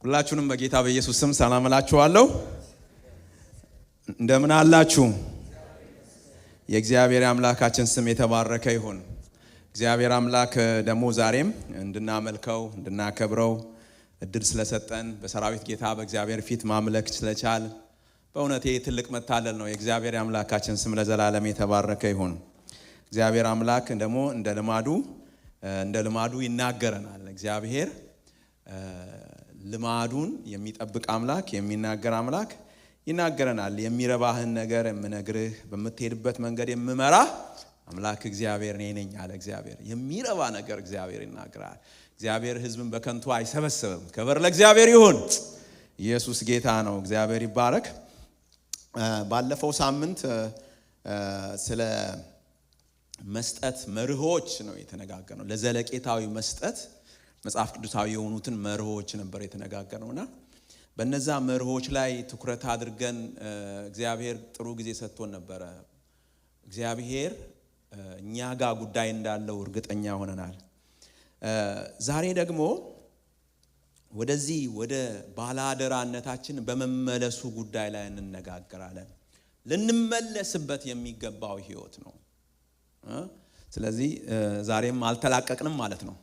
ሁላችሁንም በጌታ በኢየሱስ ስም ሰላም እላችኋለሁ። እንደምን አላችሁ? የእግዚአብሔር አምላካችን ስም የተባረከ ይሁን። እግዚአብሔር አምላክ ደግሞ ዛሬም እንድናመልከው እንድናከብረው እድል ስለሰጠን በሰራዊት ጌታ በእግዚአብሔር ፊት ማምለክ ስለቻል በእውነቴ ትልቅ መታደል ነው። የእግዚአብሔር አምላካችን ስም ለዘላለም የተባረከ ይሁን። እግዚአብሔር አምላክ ደግሞ እንደ ልማዱ ይናገረናል። እግዚአብሔር ልማዱን የሚጠብቅ አምላክ የሚናገር አምላክ ይናገረናል። የሚረባህን ነገር የምነግርህ በመትሄድበት መንገድ የምመራ አምላክ እግዚአብሔር ነኝ አለ። እግዚአብሔር የሚረባ ነገር እግዚአብሔር ይናገራል። እግዚአብሔር ሕዝብን በከንቱ አይሰበስብም። ክብር ለእግዚአብሔር ይሁን። ኢየሱስ ጌታ ነው። እግዚአብሔር ይባረክ። ባለፈው ሳምንት ስለ መስጠት መርሆች ነው የተነጋገርነው። ለዘለቄታዊ መስጠት መጽሐፍ ቅዱሳዊ የሆኑትን መርሆች ነበር የተነጋገርነውና በእነዛ መርሆች ላይ ትኩረት አድርገን እግዚአብሔር ጥሩ ጊዜ ሰጥቶን ነበር። እግዚአብሔር እኛ ጋር ጉዳይ እንዳለው እርግጠኛ ሆነናል። ዛሬ ደግሞ ወደ ባለአደራነታችን በመመለሱ ጉዳይ ላይ እንነጋገራለን። ልንመለስበት የሚገባው ህይወት ነው። ስለዚህ ዛሬም አልተላቀቅንም ማለት ነው።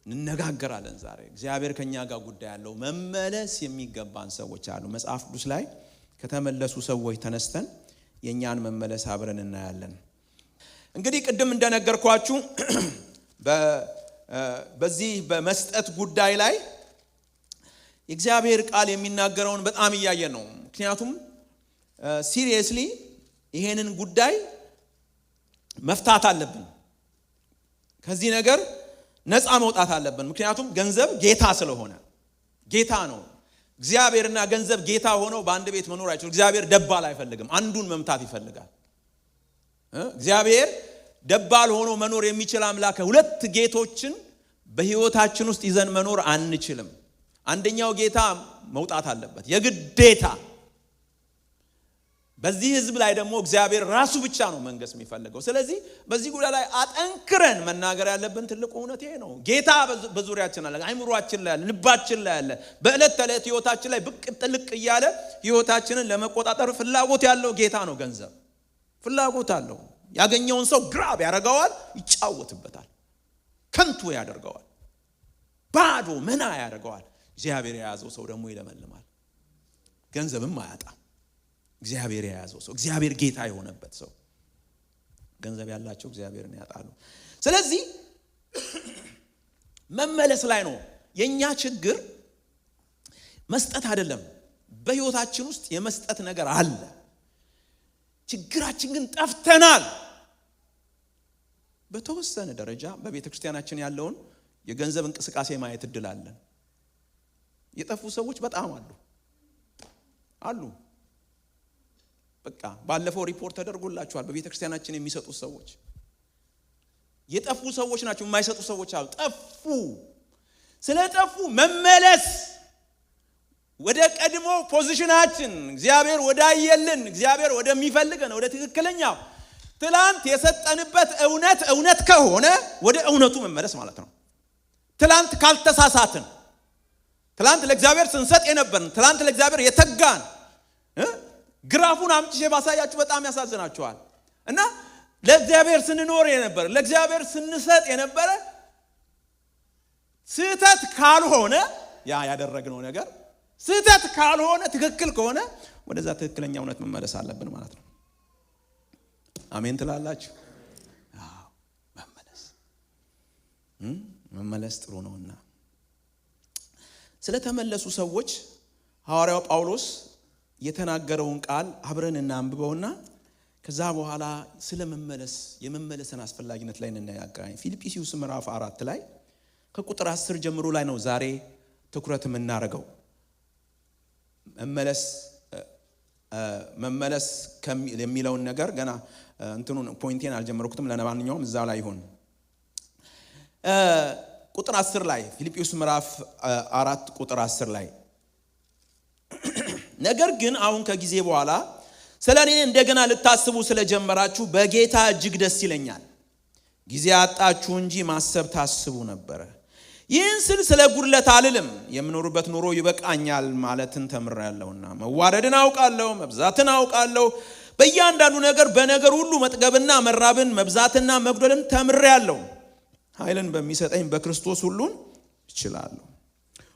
እንነጋገራለን ዛሬ። እግዚአብሔር ከኛ ጋር ጉዳይ ያለው መመለስ የሚገባን ሰዎች አሉ። መጽሐፍ ቅዱስ ላይ ከተመለሱ ሰዎች ተነስተን የኛን መመለስ አብረን እናያለን። እንግዲህ ቅድም እንደነገርኳችሁ በዚህ በመስጠት ጉዳይ ላይ የእግዚአብሔር ቃል የሚናገረውን በጣም እያየን ነው። ምክንያቱም ሲሪየስሊ ይሄንን ጉዳይ መፍታት አለብን። ከዚህ ነገር ነፃ መውጣት አለብን። ምክንያቱም ገንዘብ ጌታ ስለሆነ ጌታ ነው። እግዚአብሔርና ገንዘብ ጌታ ሆነው በአንድ ቤት መኖር አይችሉም። እግዚአብሔር ደባል አይፈልግም፣ አንዱን መምታት ይፈልጋል። እግዚአብሔር ደባል ሆኖ መኖር የሚችል አምላክ ሁለት ጌቶችን በህይወታችን ውስጥ ይዘን መኖር አንችልም። አንደኛው ጌታ መውጣት አለበት የግዴታ። በዚህ ህዝብ ላይ ደግሞ እግዚአብሔር ራሱ ብቻ ነው መንገስ የሚፈልገው። ስለዚህ በዚህ ጉዳይ ላይ አጠንክረን መናገር ያለብን ትልቁ እውነት ይሄ ነው። ጌታ በዙሪያችን አለ፣ አይምሮአችን ላይ አለ፣ ልባችን ላይ አለ። በእለት ተዕለት ህይወታችን ላይ ብቅ ጥልቅ እያለ ህይወታችንን ለመቆጣጠር ፍላጎት ያለው ጌታ ነው። ገንዘብ ፍላጎት አለው። ያገኘውን ሰው ግራብ ያደርገዋል፣ ይጫወትበታል፣ ከንቱ ያደርገዋል፣ ባዶ መና ያደርገዋል። እግዚአብሔር የያዘው ሰው ደግሞ ይለመልማል፣ ገንዘብም አያጣም። እግዚአብሔር የያዘው ሰው፣ እግዚአብሔር ጌታ የሆነበት ሰው፣ ገንዘብ ያላቸው እግዚአብሔርን ያጣሉ። ስለዚህ መመለስ ላይ ነው የኛ ችግር። መስጠት አይደለም። በህይወታችን ውስጥ የመስጠት ነገር አለ። ችግራችን ግን ጠፍተናል። በተወሰነ ደረጃ በቤተ ክርስቲያናችን ያለውን የገንዘብ እንቅስቃሴ ማየት እድል አለን። የጠፉ ሰዎች በጣም አሉ። በቃ ባለፈው ሪፖርት ተደርጎላችኋል። በቤተ ክርስቲያናችን የሚሰጡ ሰዎች የጠፉ ሰዎች ናቸው። የማይሰጡ ሰዎች አሉ። ጠፉ። ስለጠፉ መመለስ ወደ ቀድሞ ፖዚሽናችን፣ እግዚአብሔር ወዳየልን፣ እግዚአብሔር ወደሚፈልገን ወደ ትክክለኛው ትላንት የሰጠንበት እውነት ከሆነ ወደ እውነቱ መመለስ ማለት ነው። ትላንት ካልተሳሳትን፣ ትላንት ለእግዚአብሔር ስንሰጥ የነበርን፣ ትላንት ለእግዚአብሔር የተጋን ግራፉን አምጥቼ ባሳያችሁ በጣም ያሳዝናችኋል። እና ለእግዚአብሔር ስንኖር የነበረ፣ ለእግዚአብሔር ስንሰጥ የነበረ ስህተት ካልሆነ ያ ያደረግነው ነገር ስህተት ካልሆነ ትክክል ከሆነ ወደዛ ትክክለኛ እውነት መመለስ አለብን ማለት ነው። አሜን ትላላችሁ? አዎ፣ መመለስ ጥሩ ነውና ስለተመለሱ ሰዎች ሐዋርያው ጳውሎስ የተናገረውን ቃል አብረን እናንብበውና ከዛ በኋላ የመመለስን አስፈላጊነት ላይ እንነጋገራለን። ፊልጵስዩስ ምዕራፍ 4 ላይ ከቁጥር 10 ጀምሮ ላይ ነው ዛሬ ትኩረት የምናደርገው። መመለስ የሚለውን ነገር ገና ፖይንቴን አልጀመርኩትም። ለማንኛውም እዛ ላይ ይሁን። ቁጥር 10 ላይ ፊልጵስዩስ ምዕራፍ 4 ቁጥር 10 ላይ ነገር ግን አሁን ከጊዜ በኋላ ስለኔ እንደገና ልታስቡ ስለጀመራችሁ በጌታ እጅግ ደስ ይለኛል። ጊዜ አጣችሁ እንጂ ማሰብ ታስቡ ነበር። ይህን ስለ ጉድለት አልልም፣ የምኖርበት ኑሮ ይበቃኛል ማለትን ተምሬያለሁና። መዋረድን አውቃለሁ፣ መብዛትን አውቃለሁ። በእያንዳንዱ ነገር በነገር ሁሉ መጥገብና መራብን መብዛትና መጉደልን ተምሬያለሁ። ኃይልን በሚሰጠኝ በክርስቶስ ሁሉን እችላለሁ።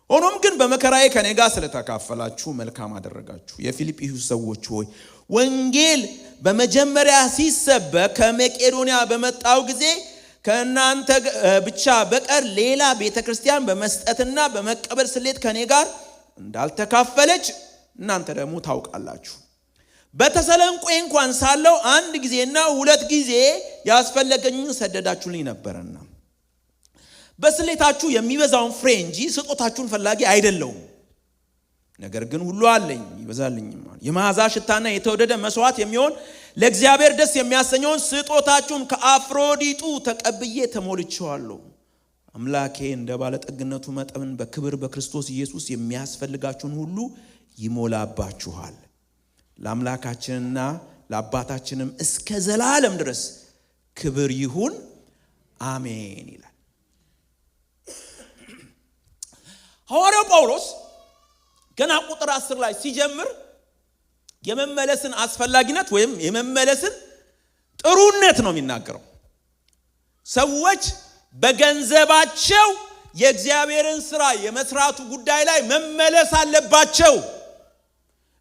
ሆኖም ግን በመከራዬ ከኔ ጋር ስለተካፈላችሁ መልካም አደረጋችሁ። የፊልጵስዩስ ሰዎች ሆይ ወንጌል በመጀመሪያ ሲሰበክ ከመቄዶንያ በመጣው ጊዜ ከእናንተ ብቻ በቀር ሌላ ቤተክርስቲያን በመስጠትና በመቀበል ስሌት ከኔ ጋር እንዳልተካፈለች እናንተ ደግሞ ታውቃላችሁ። በተሰሎንቄ እንኳን ሳለው አንድ ጊዜና ሁለት ጊዜ ያስፈልገኝን ሰደዳችሁልኝ ነበርና በስሌታችሁ የሚበዛውን ፍሬ እንጂ ስጦታችሁን ፈላጊ አይደለሁም። ነገር ግን ሁሉ አለኝ ይበዛልኝማል። የመዓዛ ሽታና የተወደደ መስዋዕት የሚሆን ለእግዚአብሔር ደስ የሚያሰኘውን ስጦታችሁን ከአፍሮዲጡ ተቀብዬ ተሞልቼዋለሁ። አምላኬ እንደ ባለጠግነቱ መጠን በክብር በክርስቶስ ኢየሱስ የሚያስፈልጋችሁን ሁሉ ይሞላባችኋል። ለአምላካችንና ለአባታችንም እስከ ዘላለም ድረስ ክብር ይሁን አሜን ይላል። ሐዋርያው ጳውሎስ ገና ቁጥር 10 ላይ ሲጀምር የመመለስን አስፈላጊነት ወይም የመመለስን ጥሩነት ነው የሚናገረው። ሰዎች በገንዘባቸው የእግዚአብሔርን ሥራ የመስራቱ ጉዳይ ላይ መመለስ አለባቸው።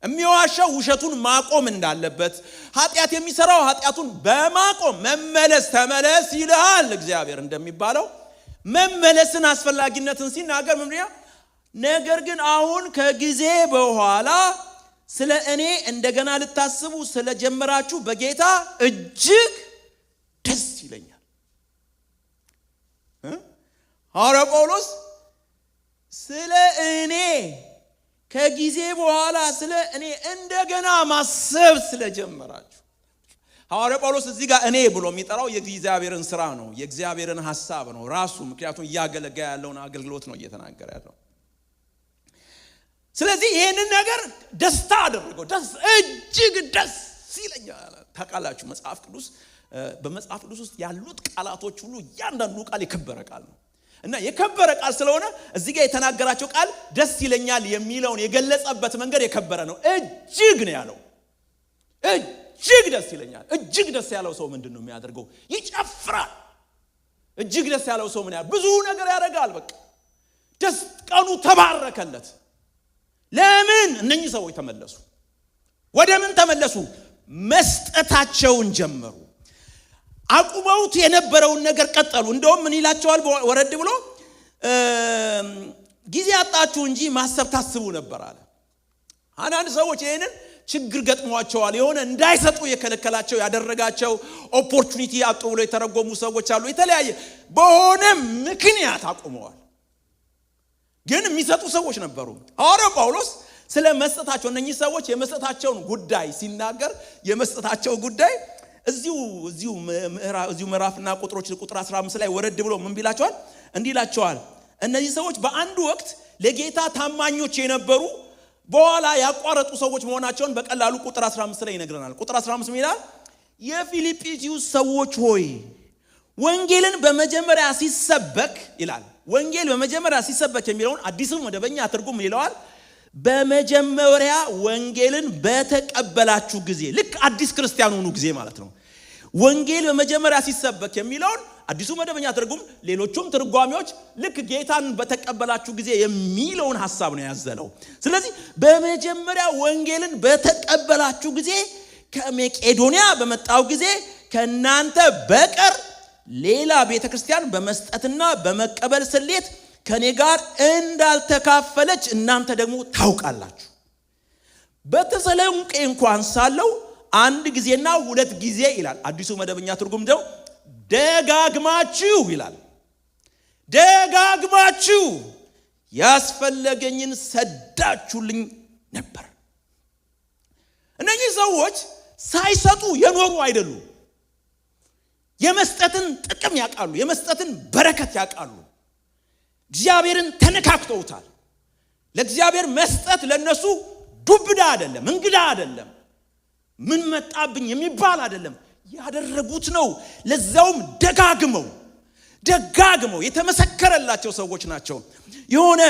የሚዋሻው ውሸቱን ማቆም እንዳለበት፣ ኃጢአት የሚሰራው ኃጢአቱን በማቆም መመለስ ተመለስ ይልሃል እግዚአብሔር እንደሚባለው መመለስን አስፈላጊነትን ሲናገር ምንድነው? ነገር ግን አሁን ከጊዜ በኋላ ስለ እኔ እንደገና ልታስቡ ስለጀመራችሁ በጌታ እጅግ ደስ ይለኛል። ሐዋርያው ጳውሎስ ስለ እኔ ከጊዜ በኋላ ስለ እኔ እንደገና ማሰብ ስለጀመራችሁ። ሐዋርያው ጳውሎስ እዚህ ጋር እኔ ብሎ የሚጠራው የእግዚአብሔርን ሥራ ነው፣ የእግዚአብሔርን ሐሳብ ነው ራሱ። ምክንያቱም እያገለገለ ያለውን አገልግሎት ነው እየተናገረ ያለው። ስለዚህ ይሄንን ነገር ደስታ አደረገው። እጅግ ደስ ይለኛል። ታውቃላችሁ በመጽሐፍ ቅዱስ ውስጥ ያሉት ቃላቶች ሁሉ እያንዳንዱ ቃል የከበረ ቃል ነው እና የከበረ ቃል ስለሆነ እዚህ ጋር የተናገራቸው ቃል ደስ ይለኛል የሚለውን የገለጸበት መንገድ የከበረ ነው። እጅግ ነው ያለው። እጅግ ደስ ይለኛል። እጅግ ደስ ያለው ሰው ምንድነው የሚያደርገው? ይጨፍራል። እጅግ ደስ ያለው ሰው ምን ያደርጋል? ብዙ ነገር ያደርጋል። በቃ ደስ ቀኑ ተባረከለት። ለምን? እነኚህ ሰዎች ተመለሱ። ወደ ምን ተመለሱ? መስጠታቸውን ጀመሩ። አቁመውት የነበረውን ነገር ቀጠሉ። እንደውም ምን ይላቸዋል ወረድ ብሎ ጊዜ አጣችሁ እንጂ ማሰብ ታስቡ ነበር አለ። አንዳንድ ሰዎች ይሄንን ችግር ገጥሟቸዋል። የሆነ እንዳይሰጡ የከለከላቸው ያደረጋቸው ኦፖርቹኒቲ አጡ ብሎ የተረጎሙ ሰዎች አሉ። የተለያየ በሆነ ምክንያት አቁመዋል። ግን የሚሰጡ ሰዎች ነበሩ። ሐዋርያው ጳውሎስ ስለ መስጠታቸው እነኚህ ሰዎች የመስጠታቸውን ጉዳይ ሲናገር የመስጠታቸው ጉዳይ እዚሁ ምዕራፍና ቁጥር 15 ላይ ወረድ ብሎ ምን ቢላቸዋል? እንዲህ ይላቸዋል። እነዚህ ሰዎች በአንድ ወቅት ለጌታ ታማኞች የነበሩ በኋላ ያቋረጡ ሰዎች መሆናቸውን በቀላሉ ቁጥር 15 ላይ ይነግረናል። ቁጥር 15 ምን ይላል? የፊልጵስዩስ ሰዎች ሆይ ወንጌልን በመጀመሪያ ሲሰበክ ይላል። ወንጌል በመጀመሪያ ሲሰበክ የሚለውን አዲሱ መደበኛ ትርጉም ይለዋል በመጀመሪያ ወንጌልን በተቀበላችሁ ጊዜ። ልክ አዲስ ክርስቲያን ሆኑ ጊዜ ማለት ነው። ወንጌል በመጀመሪያ ሲሰበክ የሚለውን አዲሱ መደበኛ ትርጉም፣ ሌሎቹም ትርጓሜዎች ልክ ጌታን በተቀበላችሁ ጊዜ የሚለውን ሐሳብ ነው ያዘለው። ስለዚህ በመጀመሪያ ወንጌልን በተቀበላችሁ ጊዜ ከመቄዶንያ በመጣው ጊዜ ከናንተ በቀር ሌላ ቤተክርስቲያን በመስጠትና በመቀበል ስሌት ከኔ ጋር እንዳልተካፈለች እናንተ ደግሞ ታውቃላችሁ። በተሰሎንቄ እንኳን ሳለው አንድ ጊዜና ሁለት ጊዜ ይላል አዲሱ መደበኛ ትርጉም ደግሞ ደጋግማችሁ ይላል። ደጋግማችሁ ያስፈልገኝን ሰዳችሁልኝ ነበር። እነዚህ ሰዎች ሳይሰጡ የኖሩ አይደሉም። የመስጠትን ጥቅም ያውቃሉ። የመስጠትን በረከት ያውቃሉ። እግዚአብሔርን ተነካክተውታል። ለእግዚአብሔር መስጠት ለነሱ ዱብዳ አይደለም፣ እንግዳ አይደለም፣ ምን መጣብኝ የሚባል አይደለም። ያደረጉት ነው። ለዛውም ደጋግመው የተመሰከረላቸው ሰዎች ናቸው። የሆነ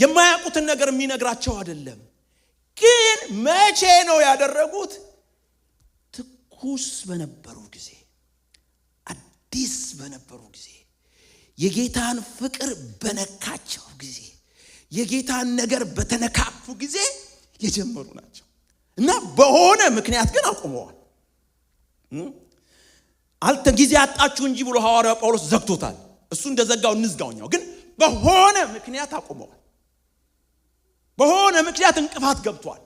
የማያውቁትን ነገር የሚነግራቸው አይደለም። ግን መቼ ነው ያደረጉት? ትኩስ በነበሩ ጊዜ፣ አዲስ በነበሩ ጊዜ፣ የጌታን ፍቅር በነካቸው ጊዜ፣ የጌታን ነገር በተነካፉ ጊዜ የጀመሩ ናቸው እና በሆነ ምክንያት ግን አቁመዋል። ጊዜ አጣችሁ እንጂ ብሎ ሐዋርያው ጳውሎስ ዘግቶታል። እሱ እንደዘጋው እንዝጋውኛው። ግን በሆነ ምክንያት አቁመዋል። በሆነ ምክንያት እንቅፋት ገብቷል።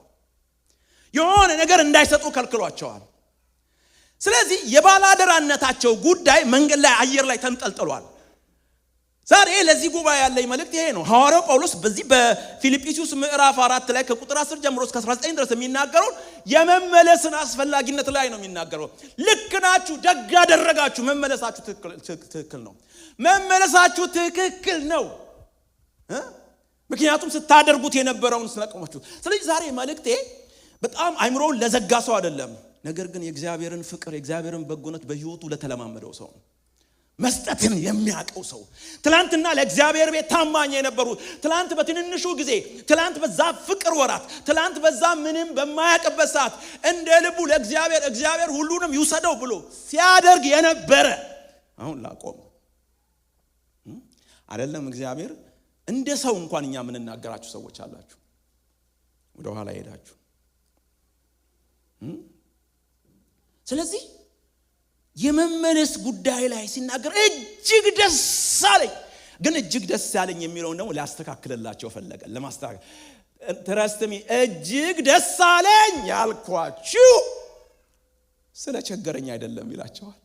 የሆነ ነገር እንዳይሰጡ ከልክሏቸዋል። ስለዚህ የባላደራነታቸው ጉዳይ መንገድ ላይ አየር ላይ ተንጠልጥሏል። ዛሬ ለዚህ ጉባኤ ያለኝ መልእክት ይሄ ነው። ሐዋርያው ጳውሎስ በዚህ በፊልጵስዩስ ምዕራፍ 4 ላይ ከቁጥር 10 ጀምሮ እስከ 19 ድረስ የሚናገረው የመመለስን አስፈላጊነት ላይ ነው የሚናገረው። ልክ ናችሁ፣ ደግ ያደረጋችሁ፣ መመለሳችሁ ትክክል ነው። መመለሳችሁ ትክክል ነው። ምክንያቱም ስታደርጉት የነበረውን ስለቆማችሁ። ስለዚህ ዛሬ መልእክቴ በጣም አይምሮውን ለዘጋ ሰው አይደለም፣ ነገር ግን የእግዚአብሔርን ፍቅር የእግዚአብሔርን በጎነት በህይወቱ ለተለማመደው ሰው ነው። መስጠትን የሚያቀው ሰው፣ ትላንትና ለእግዚአብሔር ቤት ታማኝ የነበሩ፣ ትላንት በትንንሹ ጊዜ፣ ትላንት በዛ ፍቅር ወራት፣ ትላንት በዛ ምንም በማያቀበት ሰዓት እንደ ልቡ እግዚአብሔር ሁሉንም ይውሰደው ብሎ ሲያደርግ የነበረ አሁን ላቆም አይደለም። እግዚአብሔር እንደ ሰው እንኳን እኛ የምንናገራችሁ ሰዎች አላችሁ። ወደ ኋላ ሄዳችሁ ስለዚህ የመመለስ ጉዳይ ላይ ሲናገር እጅግ ደስ አለኝ። ግን እጅግ ደስ ያለኝ የሚለውን ደግሞ ሊያስተካክልላቸው ፈለገ። ለማስተካከል ትረስትሚ እጅግ ደስ አለኝ ያልኳችሁ ስለቸገረኝ አይደለም ይላቸዋል።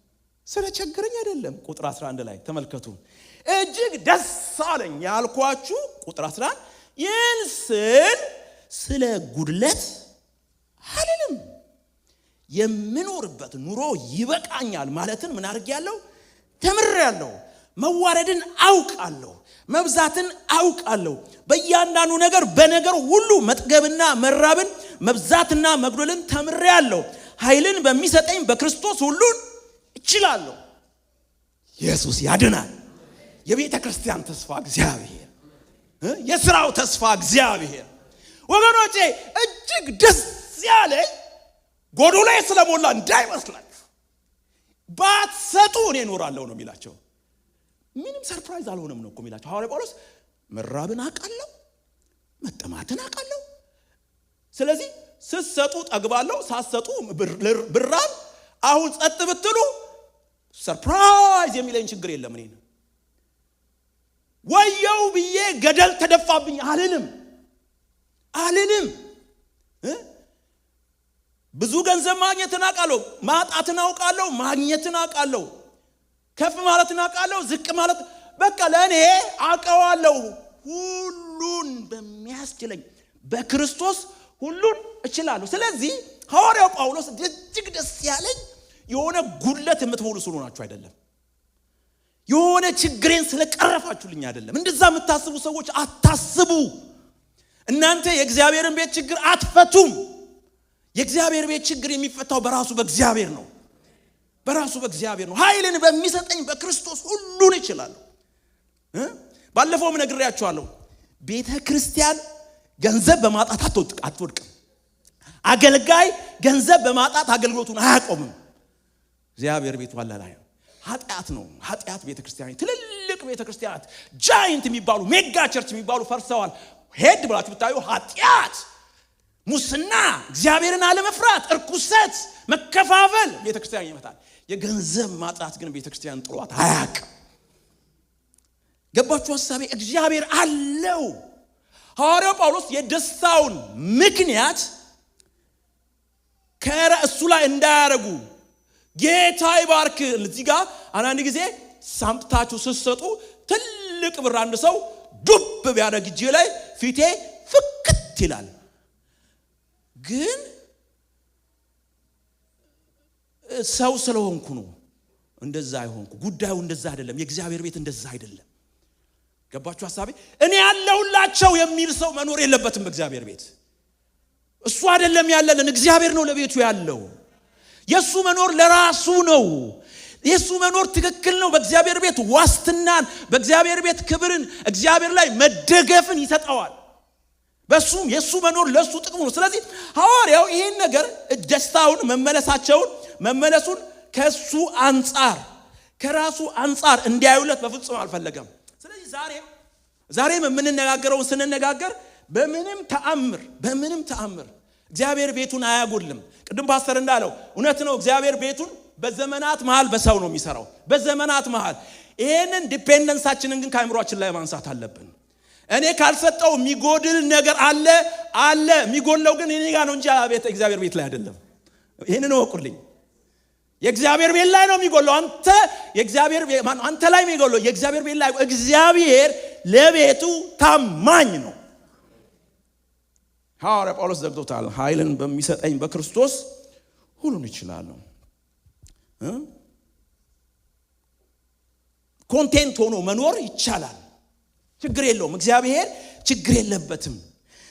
ስለቸገረኝ አይደለም። ቁጥር 11 ላይ ተመልከቱ። እጅግ ደስ አለኝ ያልኳችሁ ቁጥር 11 ይህን ስለ ጉድለት አልልም። የምኖርበት ኑሮ ይበቃኛል ማለትን ምን አድርጌያለሁ? ተምሬያለሁ። መዋረድን አውቃለሁ፣ መብዛትን አውቃለሁ። በእያንዳንዱ ነገር በነገር ሁሉ መጥገብና መራብን፣ መብዛትና መጉደልን ተምሬያለሁ። ኃይልን በሚሰጠኝ በክርስቶስ ሁሉን እችላለሁ። ኢየሱስ ያድናል። የቤተ ክርስቲያን ተስፋ እግዚአብሔር፣ የሥራው ተስፋ እግዚአብሔር። ወገኖቼ እጅግ ደስ ያለኝ ጎዶሎ ስለሞላ እንዳይመስላችሁ፣ ባትሰጡ እኔ እኖራለሁ ነው የሚላቸው። ምንም ሰርፕራይዝ አልሆነም ነው እኮ የሚላቸው ሐዋርያው ጳውሎስ። መራብን አውቃለሁ፣ መጠማትን አውቃለሁ። ስለዚህ ስትሰጡ ጠግባለሁ፣ ሳትሰጡ ብራብ። አሁን ጸጥ ብትሉ ሰርፕራይዝ የሚለኝ ችግር የለም። እኔ ወየው ብዬ ገደል ተደፋብኝ አልልም። ብዙ ገንዘብ ማግኘትን አውቃለሁ፣ ማጣትን አውቃለሁ፣ ማግኘትን አውቃለሁ፣ ከፍ ማለትን አውቃለሁ፣ ዝቅ ማለት በቃ ለእኔ አውቀዋለሁ። ሁሉን በሚያስችለኝ በክርስቶስ ሁሉን እችላለሁ። ስለዚህ ሐዋርያው ጳውሎስ እጅግ ደስ ያለኝ የሆነ ጉድለት የምትሞሉ ስለሆናችሁ አይደለም፣ የሆነ ችግሬን ስለቀረፋችሁልኝ አይደለም። እንደዛ የምታስቡ ሰዎች አታስቡ። እናንተ የእግዚአብሔርን ቤት ችግር አትፈቱም። የእግዚአብሔር ቤት ችግር የሚፈታው በራሱ በእግዚአብሔር ነው። በራሱ በእግዚአብሔር ነው። ኃይልን በሚሰጠኝ በክርስቶስ ሁሉን እችላለሁ። ባለፈውም ነግሬያችኋለሁ። ቤተ ክርስቲያን ገንዘብ በማጣት አትወድቅም። አገልጋይ ገንዘብ በማጣት አገልግሎቱን አያቆምም። እግዚአብሔር ቤቱ አላላይ ነው። ኃጢአት ነው። ኃጢአት ቤተ ክርስቲያን፣ ትልልቅ ቤተ ክርስቲያናት ጃይንት የሚባሉ ሜጋ ቸርች የሚባሉ ፈርሰዋል። ሄድ ብላችሁ ብታዩ ኃጢአት፣ ሙስና፣ እግዚአብሔርን አለመፍራት፣ እርኩሰት፣ መከፋፈል ቤተ ክርስቲያን ይመታል። የገንዘብ ማጣት ግን ቤተ ክርስቲያን ጥሏት አያውቅም። ገባችሁ ሐሳቤ? እግዚአብሔር አለው። ሐዋርያው ጳውሎስ የደስታውን ምክንያት ከእሱ ላይ እንዳያረጉ ጌታ ይባርክ። እዚህ ጋር አንዳንድ ጊዜ ሳምጥታችሁ ስትሰጡ ትልቅ ብር አንድ ሰው ዱብ ቢያደርግ እጄ ላይ ፊቴ ፍክት ይላል። ግን ሰው ስለሆንኩ ነው እንደዛ አይሆንኩ። ጉዳዩ እንደዛ አይደለም። የእግዚአብሔር ቤት እንደዛ አይደለም። ገባችሁ ሐሳቤ? እኔ ያለሁላቸው የሚል ሰው መኖር የለበትም በእግዚአብሔር ቤት። እሱ አይደለም ያለልን፣ እግዚአብሔር ነው ለቤቱ ያለው። የሱ መኖር ለራሱ ነው። የሱ መኖር ትክክል ነው። በእግዚአብሔር ቤት ዋስትናን፣ በእግዚአብሔር ቤት ክብርን፣ እግዚአብሔር ላይ መደገፍን ይሰጠዋል። በሱም የሱ መኖር ለሱ ጥቅሙ ነው። ስለዚህ ሐዋርያው ይሄን ነገር ደስታውን መመለሱን ከሱ አንፃር ከራሱ አንፃር እንዲያዩለት በፍጹም አልፈለገም። ስለዚህ ዛሬም የምንነጋገረውን ስንነጋገር በምንም ተአምር እግዚአብሔር ቤቱን አያጎልም። ቅድም ፓስተር እንዳለው እውነት ነው። እግዚአብሔር ቤቱን በዘመናት መሃል በሰው ነው የሚሰራው። በዘመናት መሃል ይሄንን ዲፔንደንሳችንን ግን ከአእምሮአችን ላይ ማንሳት አለብን። እኔ ካልሰጠው የሚጎድል ነገር አለ የሚጎድለው ግን እኔ ጋር ነው እንጂ እግዚአብሔር ቤት ላይ አይደለም። ይሄንን ወቁልኝ። የእግዚአብሔር ቤት ላይ ነው የሚጎድለው። አንተ ላይ የሚጎድለው የእግዚአብሔር ቤት ላይ። እግዚአብሔር ለቤቱ ታማኝ ነው። ሐዋርያ ጳውሎስ ዘግቶታል። ኃይልን በሚሰጠኝ በክርስቶስ ሁሉን እችላለሁ። ኮንቴንት ሆኖ መኖር ይቻላል። ችግር የለውም። እግዚአብሔር ችግር የለበትም።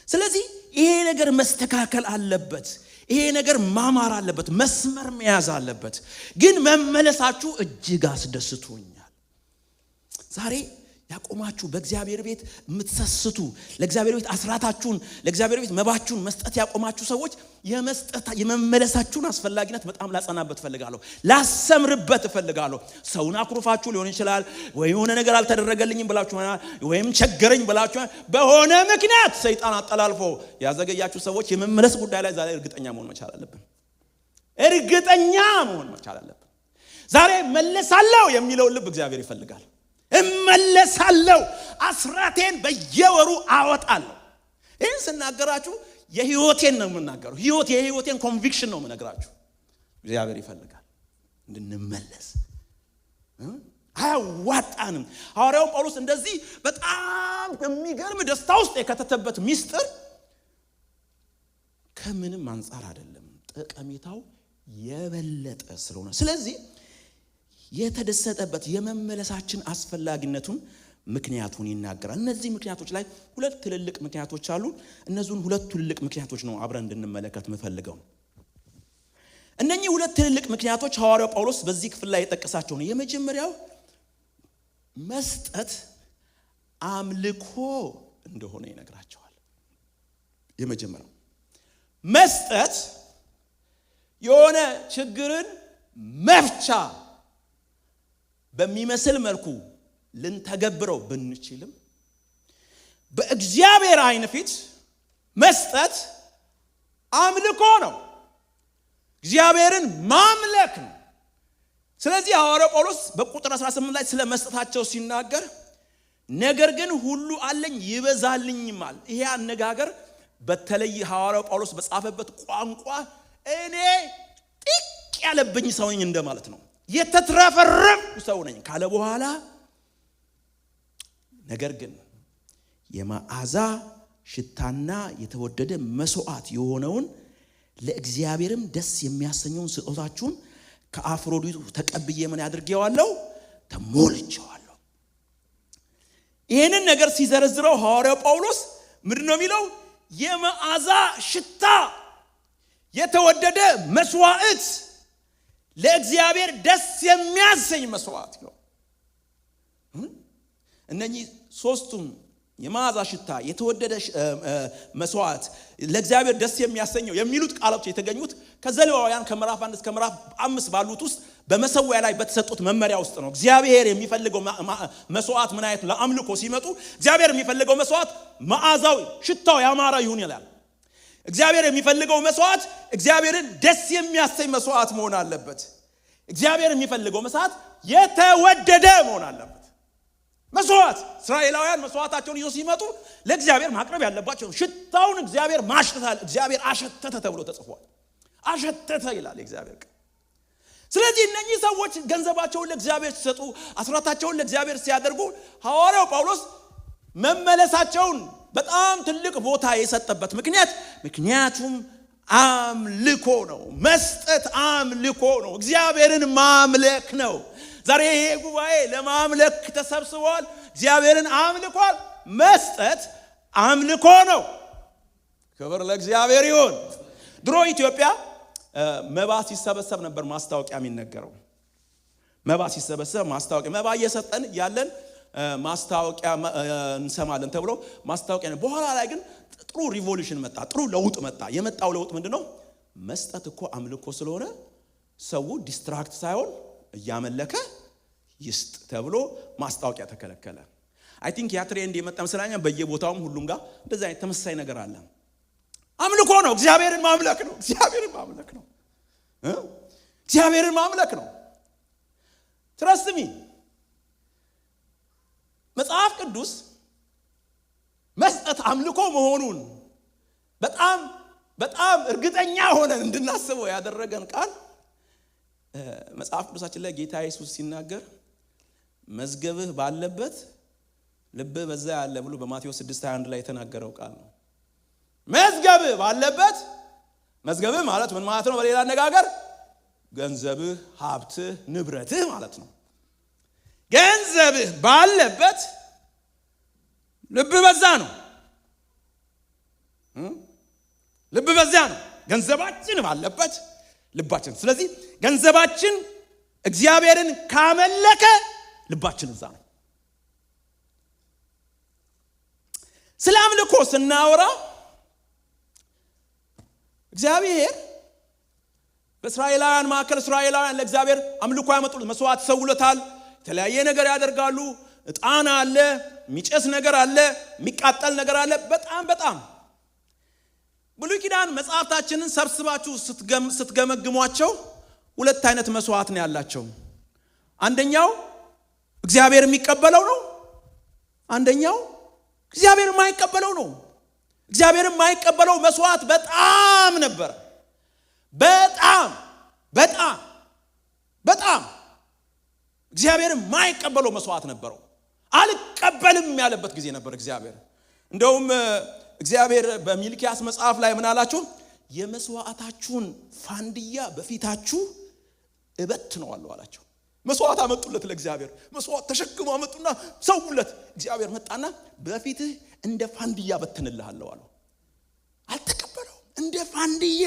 ስለዚህ ይሄ ነገር መስተካከል አለበት። ይሄ ነገር ማማር አለበት። መስመር መያዝ አለበት። ግን መመለሳችሁ እጅግ አስደስቶኛል። ዛሬ ያቆማችሁ በእግዚአብሔር ቤት የምትሰስቱ ለእግዚአብሔር ቤት አስራታችሁን ለእግዚአብሔር ቤት መባችሁን መስጠት ያቆማችሁ ሰዎች የመመለሳችሁን አስፈላጊነት በጣም ላጸናበት ፈልጋለሁ። ላሰምርበት ፈልጋለሁ። ሰውን አኩርፋችሁ ሊሆን ይችላል፣ ወይ የሆነ ነገር አልተደረገልኝም ብላችሁ ወይም ቸገረኝ ብላችሁ በሆነ ምክንያት ሰይጣን አጠላልፎ ያዘገያችሁ ሰዎች የመመለስ ጉዳይ ላይ ዛሬ እርግጠኛ መሆን መቻል አለብን። ዛሬ መለሳለሁ የሚለው ልብ እግዚአብሔር ይፈልጋል። እመለሳለሁ፣ አስራቴን በየወሩ አወጣለሁ። ይህን ስናገራችሁ የህይወቴን ነው የምናገረው። የህይወቴን ኮንቪክሽን ነው የምነግራችሁ። እግዚአብሔር ይፈልጋል እንድንመለስ። አያዋጣንም። ሐዋርያው ጳውሎስ እንደዚህ በጣም በሚገርም ደስታ ውስጥ የከተተበት ሚስጥር ከምንም አንፃር አይደለም፣ ጠቀሜታው የበለጠ ስለሆነ ስለዚህ የተደሰተበት የመመለሳችን አስፈላጊነቱን ምክንያቱን ይናገራል። እነዚህ ምክንያቶች ላይ ሁለት ትልልቅ ምክንያቶች አሉ። እነዚህን ሁለት ትልልቅ ምክንያቶች ነው አብረን እንድንመለከት የምፈልገው። እነኚህ ሁለት ትልልቅ ምክንያቶች ሐዋርያው ጳውሎስ በዚህ ክፍል ላይ የጠቀሳቸው ነው። የመጀመሪያው መስጠት አምልኮ እንደሆነ ይነግራቸዋል። የመጀመሪያው መስጠት የሆነ ችግርን መፍቻ በሚመስል መልኩ ልንተገብረው ብንችልም በእግዚአብሔር ዓይን ፊት መስጠት አምልኮ ነው። እግዚአብሔርን ማምለክ ነው። ስለዚህ ሐዋርያው ጳውሎስ በቁጥር 18 ላይ ስለ መስጠታቸው ሲናገር ነገር ግን ሁሉ አለኝ ይበዛልኝማል። ይሄ አነጋገር በተለይ ሐዋርያው ጳውሎስ በጻፈበት ቋንቋ እኔ ጥቅ ያለብኝ ሰው ነኝ እንደማለት ነው። የተትረፈረፍኩ ሰው ነኝ ካለ በኋላ ነገር ግን የመዓዛ ሽታና የተወደደ መስዋዕት የሆነውን ለእግዚአብሔርም ደስ የሚያሰኘውን ስጦታችሁን ከአፍሮዲቱ ተቀብዬ ምን ያድርጌዋለሁ? ተሞልቼዋለሁ። ይሄንን ነገር ሲዘረዝረው ሐዋርያው ጳውሎስ ምንድነው የሚለው? የመዓዛ ሽታ የተወደደ መስዋዕት ለእግዚአብሔር ደስ የሚያሰኝ መስዋዕት ነው። እነኚህ ሶስቱም የመዓዛ ሽታ የተወደደ መስዋዕት ለእግዚአብሔር ደስ የሚያሰኘው የሚሉት ቃሎች የተገኙት ከዘሌዋውያን ከምዕራፍ 1 እስከ ምዕራፍ 5 ባሉት ውስጥ በመሰዊያ ላይ በተሰጡት መመሪያ ውስጥ ነው። እግዚአብሔር የሚፈልገው መስዋዕት ምን አይነት ለአምልኮ ሲመጡ እግዚአብሔር የሚፈልገው መስዋዕት መዓዛው ሽታው ያማረ ይሁን ይላል። እግዚአብሔር የሚፈልገው መስዋዕት እግዚአብሔርን ደስ የሚያሰኝ መስዋዕት መሆን አለበት። እግዚአብሔር የሚፈልገው መስዋዕት የተወደደ መሆን አለበት። መስዋዕት እስራኤላውያን መስዋዕታቸውን ይዘው ሲመጡ ለእግዚአብሔር ማቅረብ ያለባቸው ሽታውን እግዚአብሔር ማሽተታል። እግዚአብሔር አሸተተ ተብሎ ተጽፏል። አሸተተ ይላል እግዚአብሔር ቃል። ስለዚህ እነኚህ ሰዎች ገንዘባቸውን ለእግዚአብሔር ሲሰጡ አስራታቸውን ለእግዚአብሔር ሲያደርጉ ሐዋርያው ጳውሎስ መመለሳቸውን በጣም ትልቅ ቦታ የሰጠበት ምክንያቱም አምልኮ ነው። መስጠት አምልኮ ነው። እግዚአብሔርን ማምለክ ነው። ዛሬ ይሄ ጉባኤ ለማምለክ ተሰብስቧል። እግዚአብሔርን አምልኳል። መስጠት አምልኮ ነው። ክብር ለእግዚአብሔር ይሁን። ድሮ ኢትዮጵያ መባ ሲሰበሰብ ነበር ማስታወቂያ የሚነገረው። መባ ሲሰበሰብ ማስታወቂያ መባ እየሰጠን ያለን ማስታወቂያ እንሰማለን ተብሎ ማስታወቂያ ነው። በኋላ ላይ ግን ጥሩ ሪቮሉሽን መጣ፣ ጥሩ ለውጥ መጣ። የመጣው ለውጥ ምንድነው? መስጠት እኮ አምልኮ ስለሆነ ሰው ዲስትራክት ሳይሆን እያመለከ ይስጥ ተብሎ ማስታወቂያ ተከለከለ። አይ ቲንክ ያ ትሬንድ የመጣ መስላኛ በየቦታውም ሁሉም ጋር እንደዛ አይነት ተመሳሳይ ነገር አለ። አምልኮ ነው፣ እግዚአብሔርን ማምለክ ነው፣ እግዚአብሔርን ማምለክ ነው፣ እግዚአብሔርን ማምለክ ነው። ትረስት ሚ መጽሐፍ ቅዱስ መስጠት አምልኮ መሆኑን በጣም በጣም እርግጠኛ ሆነን እንድናስበው ያደረገን ቃል መጽሐፍ ቅዱሳችን ላይ ጌታ ኢየሱስ ሲናገር መዝገብህ ባለበት ልብህ በዛ ያለ ብሎ በማቴዎስ 6:21 ላይ የተናገረው ቃል ነው። መዝገብህ ባለበት፣ መዝገብህ ማለት ምን ማለት ነው? በሌላ አነጋገር ገንዘብህ፣ ሀብትህ፣ ንብረትህ ማለት ነው። ገንዘብህ ባለበት ልብህ በዛ ነው። ልብ በዛ ነው። ገንዘባችን ባለበት ልባችን። ስለዚህ ገንዘባችን እግዚአብሔርን ካመለከ ልባችን እዛ ነው። ስለ አምልኮ ስናወራ እግዚአብሔር በእስራኤላውያን ማዕከል እስራኤላውያን ለእግዚአብሔር አምልኮ ያመጡት መስዋዕት ሰውለታል። የተለያየ ነገር ያደርጋሉ። ዕጣን አለ፣ የሚጨስ ነገር አለ፣ የሚቃጠል ነገር አለ። በጣም ብሉይ ኪዳን መጽሐፍታችንን ሰብስባችሁ ስትገመግሟቸው ሁለት አይነት መስዋዕት ነው ያላቸው። አንደኛው እግዚአብሔር የሚቀበለው ነው፣ አንደኛው እግዚአብሔር የማይቀበለው ነው። እግዚአብሔር የማይቀበለው መስዋዕት በጣም ነበር። በጣም እግዚአብሔር የማይቀበለው መስዋዕት ነበረው። አልቀበልም ያለበት ጊዜ ነበር እግዚአብሔር። እንደውም እግዚአብሔር በሚልክያስ መጽሐፍ ላይ ምን አላችሁ? የመስዋዕታችሁን ፋንድያ በፊታችሁ እበትነዋለሁ አላቸው። መስዋዕት አመጡለት ለእግዚአብሔር። መስዋዕት ተሸክመው አመጡና ሰውለት። እግዚአብሔር መጣና በፊትህ እንደ ፋንድያ በትንልሃለሁ አለው። አልተቀበለው። እንደ ፋንድያ።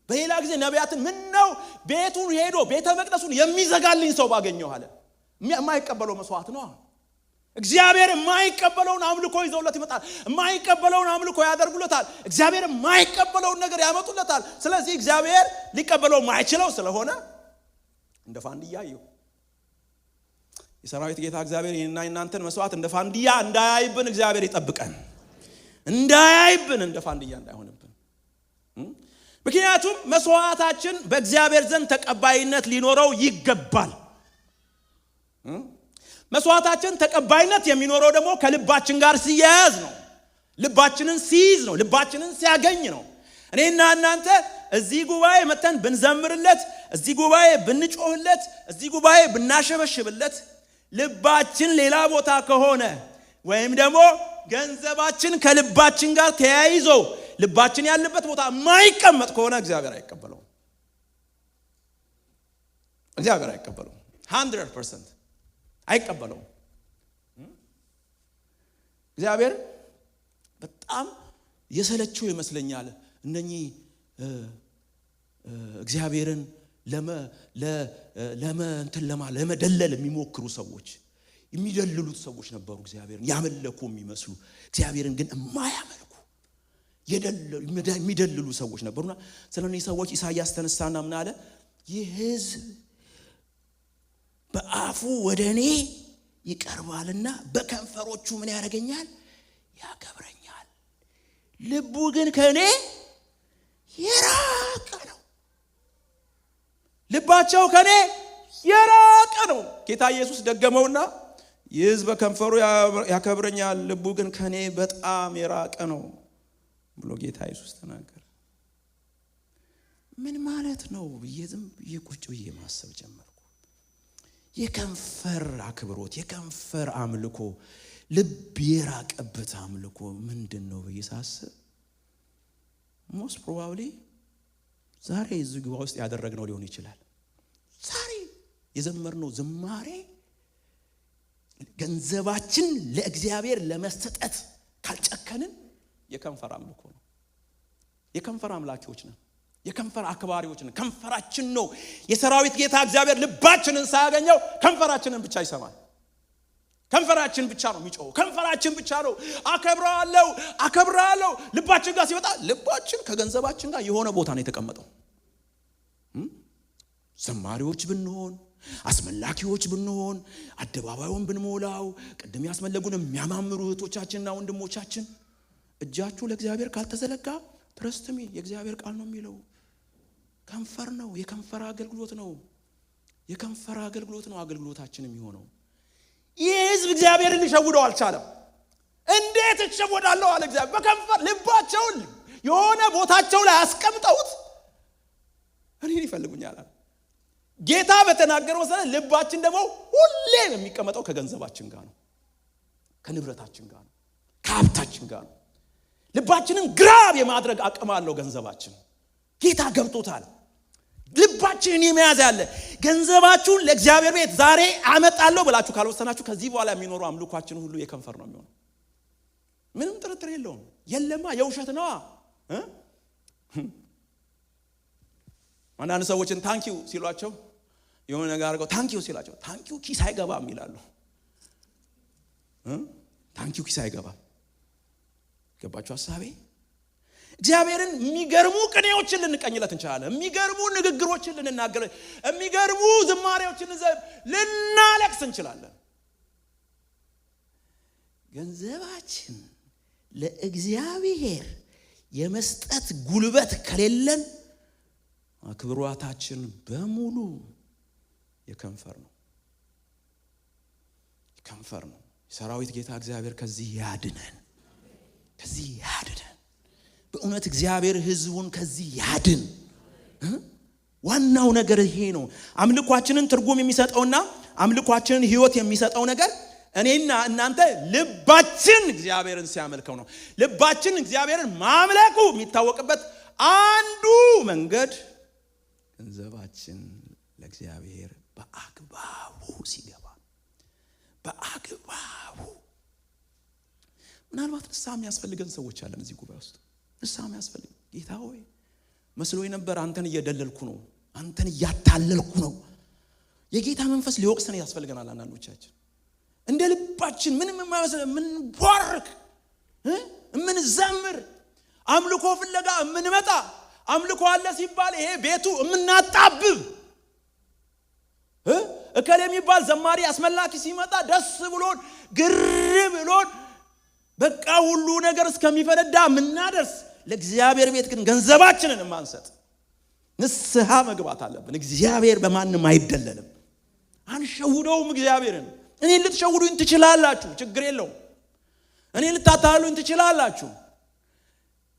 በሌላ ጊዜ ነቢያትን ምን ነው ቤቱን ሄዶ ቤተ መቅደሱን የሚዘጋልኝ ሰው ባገኘው አለ። የማይቀበለው መስዋዕት ነው። እግዚአብሔር የማይቀበለውን አምልኮ ይዘውለት ይመጣል። የማይቀበለውን አምልኮ ያደርጉለታል። እግዚአብሔር የማይቀበለውን ነገር ያመጡለታል። ስለዚህ እግዚአብሔር ሊቀበለው የማይችለው ስለሆነ እንደ ፋንድያ ይው። የሰራዊት ጌታ እግዚአብሔር ይህንና እናንተን መስዋዕት እንደ ፋንድያ እንዳያይብን እግዚአብሔር ይጠብቀን። እንዳያይብን፣ እንደ ፋንድያ እንዳይሆንብን። ምክንያቱም መስዋዕታችን በእግዚአብሔር ዘንድ ተቀባይነት ሊኖረው ይገባል። መስዋዕታችን ተቀባይነት የሚኖረው ደግሞ ከልባችን ጋር ሲያያዝ ነው። ልባችንን ሲይዝ ነው። ልባችንን ሲያገኝ ነው። እኔና እናንተ እዚህ ጉባኤ መተን ብንዘምርለት፣ እዚህ ጉባኤ ብንጮህለት፣ እዚህ ጉባኤ ብናሸበሽብለት ልባችን ሌላ ቦታ ከሆነ ወይም ደግሞ ገንዘባችን ከልባችን ጋር ተያይዞ ልባችን ያለበት ቦታ የማይቀመጥ ከሆነ እግዚአብሔር አይቀበለውም። እግዚአብሔር አይቀበለውም። 100% አይቀበለውም። እግዚአብሔር በጣም የሰለቸው ይመስለኛል እነኚህ እግዚአብሔርን ለመደለል የሚሞክሩ ሰዎች፣ የሚደልሉት ሰዎች ነበሩ። እግዚአብሔርን ያመለኩ የሚመስሉ እግዚአብሔርን ግን የማያመልኩ የሚደልሉ ሰዎች ነበሩና ስለዚህ ሰዎች ኢሳይያስ ተነሳና ምን አለ? ይህ ሕዝብ በአፉ ወደ እኔ ይቀርባልና በከንፈሮቹ ምን ያደርገኛል? ያከብረኛል። ልቡ ግን ከኔ የራቀ ነው። ልባቸው ከኔ የራቀ ነው። ጌታ ኢየሱስ ደገመውና ይህ ሕዝብ በከንፈሩ ያከብረኛል፣ ልቡ ግን ከኔ በጣም የራቀ ነው ብሎ ጌታ ኢየሱስ ተናገረ። ምን ማለት ነው ብዬ ዝም ብዬ ቁጭ ብዬ ማሰብ ጀመርኩ። የከንፈር አክብሮት፣ የከንፈር አምልኮ፣ ልብ የራቀበት አምልኮ ምንድነው ብዬ ሳስብ ሞስት ፕሮባብሊ ዛሬ እዚህ ጉባኤ ውስጥ ያደረግነው ሊሆን ይችላል። ዛሬ የዘመርነው ዝማሬ ገንዘባችን ለእግዚአብሔር ለመስጠት ካልጨከንን የከንፈር አምልኮ ነው። የከንፈር አምላኪዎች ነን። የከንፈር አክባሪዎች ነን። ከንፈራችን ነው የሰራዊት ጌታ እግዚአብሔር ልባችንን ሳያገኘው ከንፈራችንን ብቻ ይሰማል። ከንፈራችን ብቻ ነው የሚጮው። ከንፈራችን ብቻ ነው አከብራለሁ። ልባችን ጋር ሲወጣ ልባችን ከገንዘባችን ጋር የሆነ ቦታ ነው የተቀመጠው። ዘማሪዎች ብንሆን አስመላኪዎች ብንሆን አደባባዩን ብንሞላው ቅድም ያስመለጉን የሚያማምሩ እህቶቻችንና ወንድሞቻችን እጃችሁ ለእግዚአብሔር ካልተዘለጋ ትረስትሚ የእግዚአብሔር ቃል ነው የሚለው ከንፈር ነው። የከንፈር አገልግሎት ነው። የከንፈር አገልግሎት ነው አገልግሎታችን የሚሆነው። ይህ ህዝብ እግዚአብሔርን ሊሸውደው አልቻለም። እንዴት እሸወዳለሁ አለ እግዚአብሔር። በከንፈር ልባቸውን የሆነ ቦታቸው ላይ አስቀምጠውት እኔን ይፈልጉኛል አለ ጌታ በተናገረው መሰረት። ልባችን ደግሞ ሁሌ የሚቀመጠው ከገንዘባችን ጋር ነው፣ ከንብረታችን ጋር ነው፣ ከሀብታችን ጋር ነው። ልባችንን ግራብ የማድረግ አቅም አለው ገንዘባችን። ጌታ ገብቶታል። ልባችንን የመያዝ ያለ ገንዘባችሁን ለእግዚአብሔር ቤት ዛሬ አመጣለሁ ብላችሁ ካልወሰናችሁ ከዚህ በኋላ የሚኖረው አምልኳችን ሁሉ የከንፈር ነው የሚሆነው። ምንም ጥርጥር የለውም። የለማ የውሸት ነዋ። አንዳንድ ሰዎችን ታንኪው ሲሏቸው የሆነ ነገር አድርገው ታንኪው ሲሏቸው ታንኪው ኪስ አይገባም ይላሉ። ታንኪው ኪስ አይገባም። ገባችሁ ሐሳቤ? እግዚአብሔርን የሚገርሙ ቅኔዎችን ልንቀኝለት እንችላለን። የሚገርሙ ንግግሮችን ልንናገር፣ የሚገርሙ ዝማሬዎችን ልናለቅስ እንችላለን። ገንዘባችን ለእግዚአብሔር የመስጠት ጉልበት ከሌለን አክብሮታችን በሙሉ የከንፈር ነው። የከንፈር ነው። የሰራዊት ጌታ እግዚአብሔር ከዚህ ያድነን። ከዚህ ያድነን። በእውነት እግዚአብሔር ህዝቡን ከዚህ ያድን። ዋናው ነገር ይሄ ነው። አምልኳችንን ትርጉም የሚሰጠውና አምልኳችንን ህይወት የሚሰጠው ነገር እኔና እናንተ ልባችን እግዚአብሔርን ሲያመልከው ነው። ልባችን እግዚአብሔርን ማምለኩ የሚታወቅበት አንዱ መንገድ ገንዘባችን ለእግዚአብሔር በአግባቡ ሲገባ፣ በአግባቡ። ምናልባት ንስሐ የሚያስፈልገን ሰዎች አለን እዚህ ጉባኤ ውስጥ። ንስሐ የሚያስፈልግ ጌታ ሆይ መስሎኝ ነበር አንተን እየደለልኩ ነው፣ አንተን እያታለልኩ ነው። የጌታ መንፈስ ሊወቅሰን ያስፈልገናል። አንዳንዶቻችን እንደ ልባችን ምንም የማይመስል ምን ባርክ ምን ዘምር አምልኮ ፍለጋ ምን መጣ አምልኮ አለ ሲባል ይሄ ቤቱ የምናጣብብ እከሌ የሚባል ዘማሪ አስመላኪ ሲመጣ ደስ ብሎን ግር ብሎን በቃ ሁሉ ነገር እስከሚፈነዳ ምናደርስ፣ ለእግዚአብሔር ቤት ግን ገንዘባችንን ማንሰጥ። ንስሐ መግባት አለብን። እግዚአብሔር በማንም አይደለልም። አንሸውደውም እግዚአብሔርን። እኔ ልትሸውዱኝ ትችላላችሁ፣ ችግር የለውም። እኔ ልታታሉኝ ትችላላችሁ።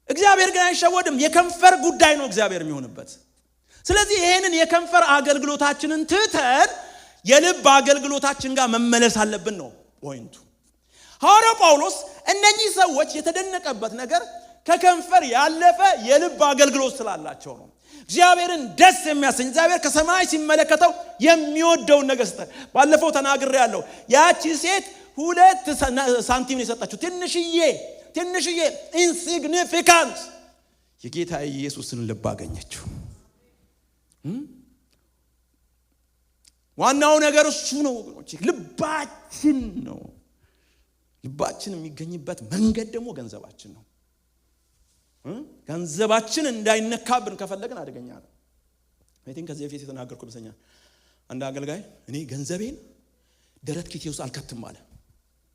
እግዚአብሔር ግን አይሸወድም። የከንፈር ጉዳይ ነው እግዚአብሔር የሚሆንበት። ስለዚህ ይሄንን የከንፈር አገልግሎታችንን ትተን የልብ አገልግሎታችን ጋር መመለስ አለብን ነው ፖይንቱ። ሐዋርያው ጳውሎስ እነኚህ ሰዎች የተደነቀበት ነገር ከከንፈር ያለፈ የልብ አገልግሎት ስላላቸው ነው። እግዚአብሔርን ደስ የሚያሰኝ እግዚአብሔር ከሰማይ ሲመለከተው የሚወደውን ነገር ስጠ። ባለፈው ተናግሬያለሁ። ያቺ ሴት 2 ሳንቲም የሰጣችው ትንሽዬ ኢንሲግኒፊካንት የጌታ ኢየሱስን ልብ አገኘችው። ዋናው ነገር እሱ ነው ወገኖች፣ ልባችን ነው። ልባችን የሚገኝበት መንገድ ደግሞ ገንዘባችን ነው። ገንዘባችን እንዳይነካብን ከፈለግን አደገኛ ነው። ከዚህ በፊት የተናገርኩ ይመስለኛል። አንድ አገልጋይ እኔ ገንዘቤን ደረት ኪቴ ውስጥ አልከትም አለ።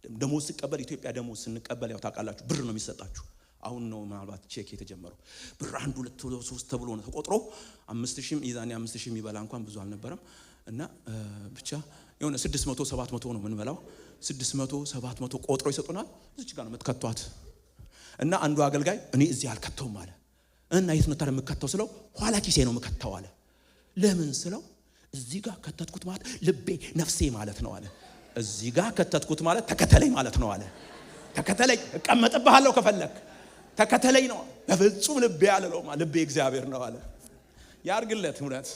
ደሞዝ ሲቀበል ኢትዮጵያ ደሞዝ ስንቀበል ያው ታውቃላችሁ ብር ነው የሚሰጣችሁ። አሁን ነው ምናልባት ቼክ የተጀመረው። ብር 1 2 3 ተብሎ ነው ተቆጥሮ 5000 ይዛኔ 5000 የሚበላ እንኳን ብዙ አልነበረም እና ብቻ የሆነ 600 700 ነው ምን በላው 600 700 ቆጥሮ ይሰጡናል። እዚህ ጋር ነው የምትከቷት። እና አንዱ አገልጋይ እኔ እዚህ አልከተውም አለ። እና የት ነው ታዲያ የምከተው ስለው ኋላ ኪሴ ነው የምከተው አለ። ለምን ስለው እዚህ ጋር ከተትኩት ማለት ልቤ ነፍሴ ማለት ነው አለ። እዚህ ጋር ከተትኩት ማለት ተከተለኝ ማለት ነው አለ። ተከተለኝ እቀመጥብሃለሁ ከፈለክ ተከተለኝ ነው። በፍጹም ልቤ ያለለው ማለት ልቤ እግዚአብሔር ነው አለ። ያርግለት እውነት።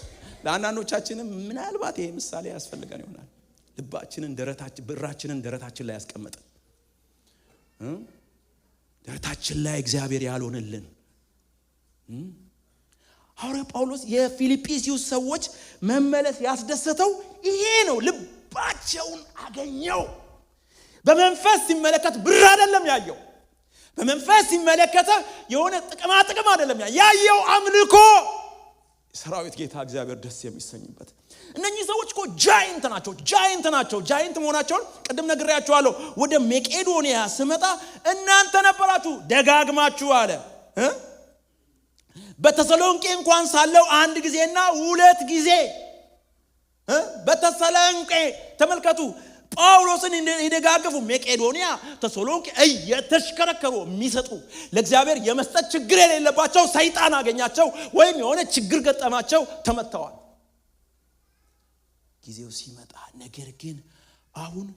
ለአንዳንዶቻችንም ምናልባት ይሄ ምሳሌ ያስፈልገን ይሆናል። ልባችንን ብራችንን ደረታችን ላይ ያስቀመጠ ደረታችን ላይ እግዚአብሔር ያልሆነልን ሐዋርያው ጳውሎስ የፊልጵስዩስ ሰዎች መመለስ ያስደሰተው ይሄ ነው። ልባቸውን አገኘው። በመንፈስ ሲመለከት ብር አይደለም ያየው። በመንፈስ ሲመለከት የሆነ ጥቅም አይደለም ያየው፣ አምልኮ። ሰራዊት ጌታ እግዚአብሔር ደስ የሚሰኝበት። እነኚህ ሰዎች እኮ ጃይንት ናቸው። ጃይንት መሆናቸውን ቅድም ነግሬያችኋለሁ። ወደ መቄዶንያ ስመጣ እናንተ ነበራችሁ ደጋግማችሁ አለ። በተሰሎንቄ እንኳን ሳለው አንድ ጊዜና ሁለት ጊዜ በተሰሎንቄ ተመልከቱ፣ ጳውሎስን ይደጋገፉ። መቄዶንያ ተሰሎንቄ እየተሽከረከሩ የሚሰጡ ለእግዚአብሔር የመስጠት ችግር የሌለባቸው ሰይጣን አገኛቸው ወይም የሆነ ችግር ገጠማቸው፣ ተመተዋል። ጊዜው ሲመጣ ነገር ግን አሁን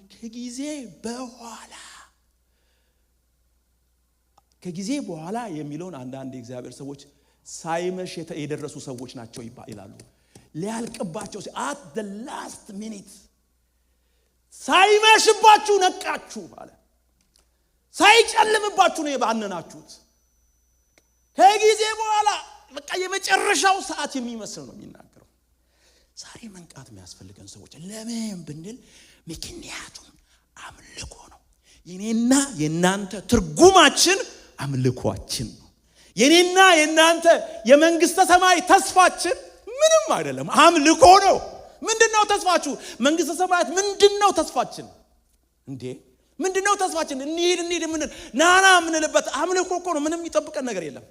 ከጊዜ በኋላ የሚለውን አንዳንድ የእግዚአብሔር ሰዎች ሳይመሽ የደረሱ ሰዎች ናቸው ይላሉ። ሊያልቅባቸው at the last minute ሳይመሽባችሁ ነቃችሁ አለ። ሳይጨልምባችሁ ነው የባነናችሁት። ከጊዜ በኋላ በቃ የመጨረሻው ሰዓት የሚመስል ነው የሚናገረው። ዛሬ መንቃት የሚያስፈልገን ሰዎች ለምን ብንል ምክንያቱም አምልኮ ነው። የኔና የናንተ ትርጉማችን አምልኮአችን ነው። የኔና የናንተ የመንግስተ ሰማይ ተስፋችን ምንም አይደለም፣ አምልኮ ነው። ምንድነው ተስፋችሁ? መንግስተ ሰማያት ምንድነው ተስፋችን? እንዴ ምንድነው ተስፋችን? እንሂድ ምን ናና ምንልበት አምልኮ እኮ ነው። ምንም ይጠብቀን ነገር የለም።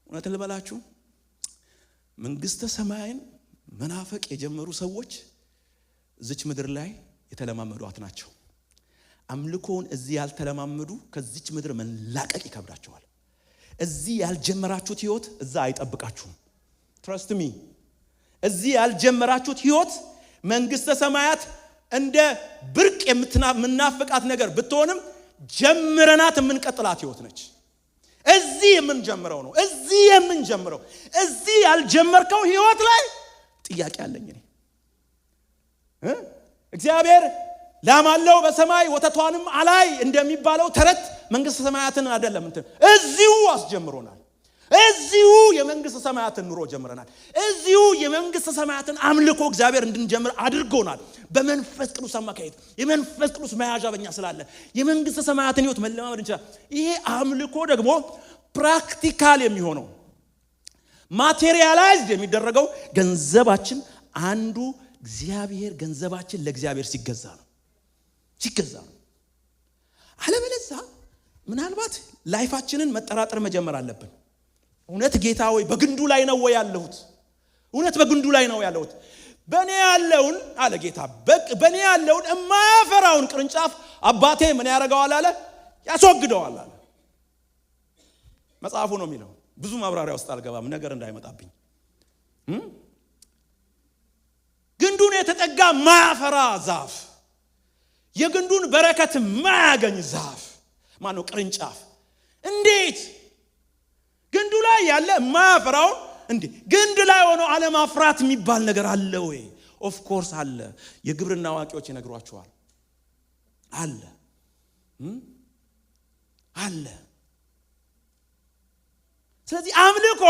እውነት ልበላችሁ መንግስተ ሰማይን መናፈቅ የጀመሩ ሰዎች እዚች ምድር ላይ የተለማመዷት ናቸው። አምልኮውን እዚህ ያልተለማመዱ ከዚች ምድር መላቀቅ ይከብዳቸዋል። እዚህ ያልጀመራችሁት ህይወት እዛ አይጠብቃችሁም። trust me። እዚህ ያልጀመራችሁት ህይወት መንግስተ ሰማያት እንደ ብርቅ የምናፍቃት ነገር ብትሆንም ጀምረናት የምንቀጥላት ህይወት ነች። እዚህ የምንጀምረው ነው። እዚህ ያልጀመርከው ህይወት ላይ ጥያቄ አለኝ እኔ። እግዚአብሔር ላማለው በሰማይ ወተቷንም አላይ እንደሚባለው ተረት መንግስተ ሰማያትን አይደለም እዚሁ አስጀምሮናል። እዚሁ የመንግስተ ሰማያትን ኑሮ ጀምረናል። እዚሁ የመንግስተ ሰማያትን አምልኮ እግዚአብሔር እንድንጀምር አድርጎናል። በመንፈስ ቅዱስ አማካይነት የመንፈስ ቅዱስ መያዣ በእኛ ስላለ የመንግስተ ሰማያትን ህይወት መለማመድ እንችላለን። ይሄ አምልኮ ደግሞ ፕራክቲካል የሚሆነው ማቴሪያላይዝድ የሚደረገው ገንዘባችን አንዱ ገንዘባችን ለእግዚአብሔር ሲገዛ ነው። አለበለዚያ ምናልባት ላይፋችንን መጠራጠር መጀመር አለብን። እውነት ጌታ ሆይ በግንዱ ላይ ነው ወይ ያለሁት? በኔ ያለውን አለ ጌታ በኔ ያለውን የማያፈራውን ቅርንጫፍ አባቴ ምን ያደርገዋል አለ? ያስወግደዋል አለ። መጽሐፉ ነው የሚለው። ብዙ ማብራሪያ ውስጥ አልገባም ነገር እንዳይመጣብኝ። ግንዱን የተጠጋ ማያፈራ ዛፍ፣ የግንዱን በረከት ማያገኝ ዛፍ ማነው? ቅርንጫፍ። እንዴት ግንዱ ላይ ያለ ማያፈራው እንዴ? ግንድ ላይ ሆኖ አለማፍራት የሚባል ነገር አለ ወይ? ኦፍ ኮርስ አለ። የግብርና አዋቂዎች ይነግሯቸዋል። አለ። ስለዚህ አምልኮ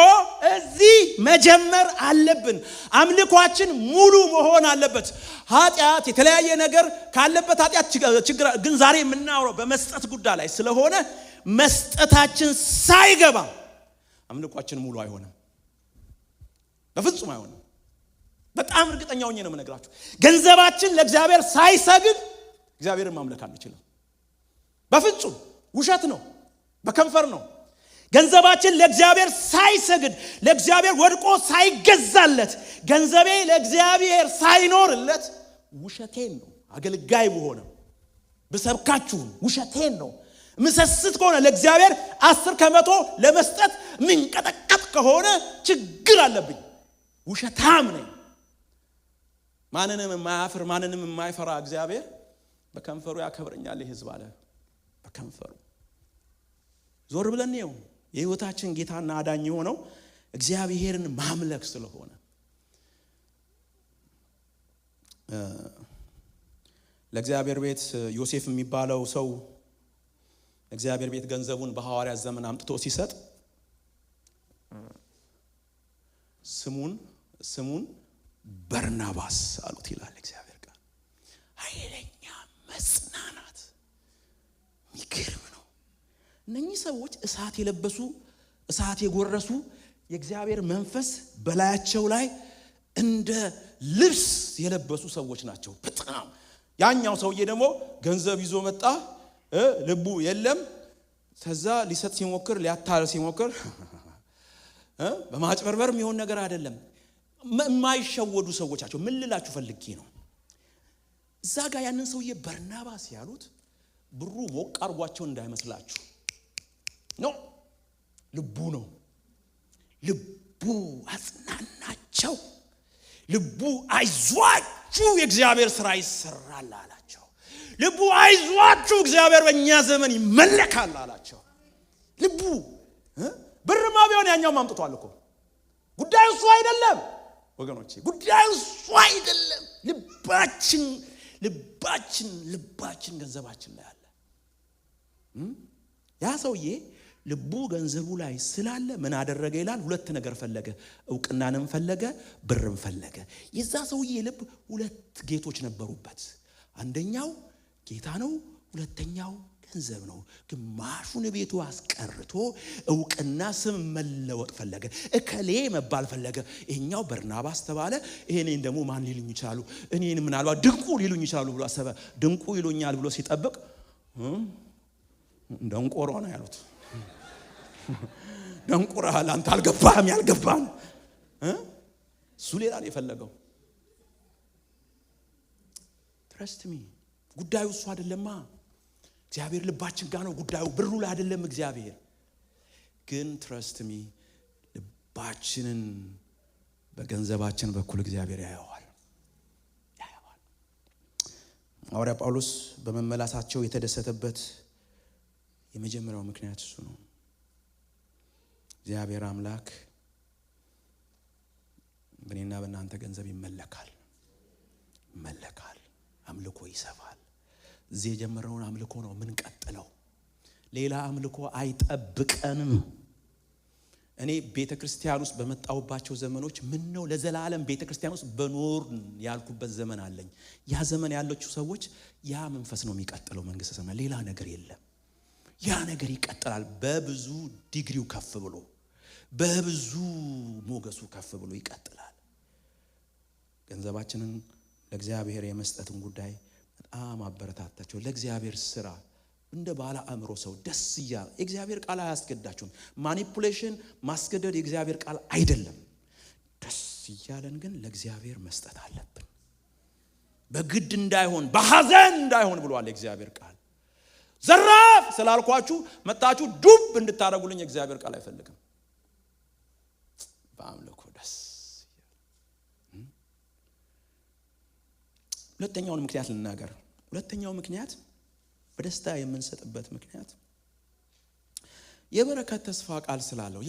እዚህ መጀመር አለብን። አምልኮአችን ሙሉ መሆን አለበት። ኃጢአት የተለያየ ነገር ካለበት ኃጢአት ችግር ግን ዛሬ የምናወራው በመስጠት ጉዳይ ላይ ስለሆነ መስጠታችን ሳይገባ አምልኮአችን ሙሉ አይሆንም። በፍጹም አይሆንም። በጣም እርግጠኛ ሆኜ ነው የምነግራችሁ። ገንዘባችን ለእግዚአብሔር ሳይሰግድ እግዚአብሔርን ማምለክ አንችልም። በፍጹም ውሸት ነው፣ በከንፈር ነው። ገንዘባችን ለእግዚአብሔር ሳይሰግድ ለእግዚአብሔር ወድቆ ሳይገዛለት ገንዘቤ ለእግዚአብሔር ሳይኖርለት ውሸቴን ነው። አገልጋይ በሆነ በሰብካችሁ ውሸቴን ነው። ምሰስት ከሆነ ለእግዚአብሔር 10% ለመስጠት ምንቀጠቀጥ ከሆነ ችግር አለብኝ። ውሸታም ነኝ። ማንንም የማያፍር ማንንም የማይፈራ እግዚአብሔር በከንፈሩ ያከብረኛል። ሕዝብ አለ በከንፈሩ ዞር ብለን ነው የህይወታችን ጌታና አዳኝ የሆነው እግዚአብሔርን ማምለክ ስለሆነ ለእግዚአብሔር ቤት ዮሴፍ የሚባለው ሰው እግዚአብሔር ቤት ገንዘቡን በሐዋርያት ዘመን አምጥቶ ሲሰጥ ስሙን በርናባስ አሉት ይላል እግዚአብሔር ቃል። ኃይለኛ መጽናናት የሚገርም ነው። እነኚህ ሰዎች እሳት የለበሱ እሳት የጎረሱ የእግዚአብሔር መንፈስ በላያቸው ላይ እንደ ልብስ የለበሱ ሰዎች ናቸው። በጣም ያኛው ሰውዬ ደግሞ ገንዘብ ይዞ መጣ፣ ልቡ የለም። ከዛ ሊሰጥ ሲሞክር ሊያታል ሲሞክር በማጭበርበር የሚሆን ነገር አይደለም። የማይሸወዱ ሰዎች ናቸው። ምን ልላችሁ ፈልጌ ነው፣ እዛ ጋር ያንን ሰውዬ በርናባስ ያሉት ብሩ ሞቅ አርጓቸው እንዳይመስላችሁ ነው። ልቡ ነው። ልቡ አጽናናቸው። ልቡ አይዟችሁ የእግዚአብሔር ሥራ ይሰራል አላቸው። ልቡ አይዟችሁ እግዚአብሔር በእኛ ዘመን ይመለካል አላቸው። ልቡ ብርማ ቢሆን ያኛው አምጥቷል እኮ። ጉዳዩ እሱ አይደለም ወገኖቼ፣ ጉዳዩ እሱ አይደለም። ልባችን ገንዘባችን ላይ አለ። ያ ሰውዬ ልቡ ገንዘቡ ላይ ስላለ ምን አደረገ ይላል? ሁለት ነገር ፈለገ። ዕውቅናንም ፈለገ፣ ብርም ፈለገ። የዛ ሰውዬ ልብ ሁለት ጌቶች ነበሩበት። አንደኛው ጌታ ነው፣ ሁለተኛው ገንዘብ ነው። ግማሹን ቤቱ አስቀርቶ ዕውቅና ስም መለወጥ ፈለገ። እከሌ መባል ፈለገ። ይሄኛው በርናባስ ተባለ። ይሄኔን ደግሞ ማን ሊሉኝ ይችላሉ? እኔን ምናልባት ድንቁ ሊሉኝ ይችላሉ ብሎ አሰበ። ድንቁ ይሉኛል ብሎ ሲጠብቅ ደንቆሮ ነው ያሉት። ደንቁራል፣ አንተ አልገባህም፣ ያልገባህም እሱ ሌላ ነው የፈለገው። ትረስት ሚ ጉዳዩ እሱ አይደለማ። እግዚአብሔር ልባችን ጋር ነው ጉዳዩ፣ ብሩ ላይ አይደለም። እግዚአብሔር ግን ትረስት ሚ ልባችንን በገንዘባችን በኩል እግዚአብሔር ያየዋል። ሐዋርያ ጳውሎስ በመመላሳቸው የተደሰተበት የመጀመሪያው ምክንያት እሱ ነው። እግዚአብሔር አምላክ በእኔና በእናንተ ገንዘብ ይመለካል። አምልኮ ይሰፋል። እዚህ የጀመረውን አምልኮ ነው ምን ቀጥለው። ሌላ አምልኮ አይጠብቀንም። እኔ ቤተክርስቲያን ውስጥ በመጣሁባቸው ዘመኖች ምን ነው ለዘላለም ቤተክርስቲያን ውስጥ በኖር ያልኩበት ዘመን አለኝ። ያ ዘመን ያለችው ሰዎች ያ መንፈስ ነው የሚቀጥለው መንግስተ ሰማያት። ሌላ ነገር የለም። ያ ነገር ይቀጥላል። በብዙ ዲግሪው ከፍ ብሎ በብዙ ሞገሱ ከፍ ብሎ ይቀጥላል። ገንዘባችንን ለእግዚአብሔር የመስጠትን ጉዳይ በጣም አበረታታቸው። ለእግዚአብሔር ስራ እንደ ባለ አእምሮ ሰው ደስ ይላል። የእግዚአብሔር ቃል አያስገዳችሁም። ማኒፑሌሽን ማስገደድ የእግዚአብሔር ቃል አይደለም። ደስ ይላልን ግን ለእግዚአብሔር መስጠት አለብን። በግድ እንዳይሆን በሐዘን እንዳይሆን ብሏል የእግዚአብሔር ቃል። ዘራፍ ስላልኳችሁ መጣችሁ ዱብ እንድታረጉልኝ የእግዚአብሔር ቃል አይፈልግም። በአምልኮ ደስ ይላል። ሁለተኛውን ምክንያት ልናገር። ሁለተኛው ምክንያት በደስታ የምንሰጥበት ምክንያት የበረከት ተስፋ ቃል ስላለው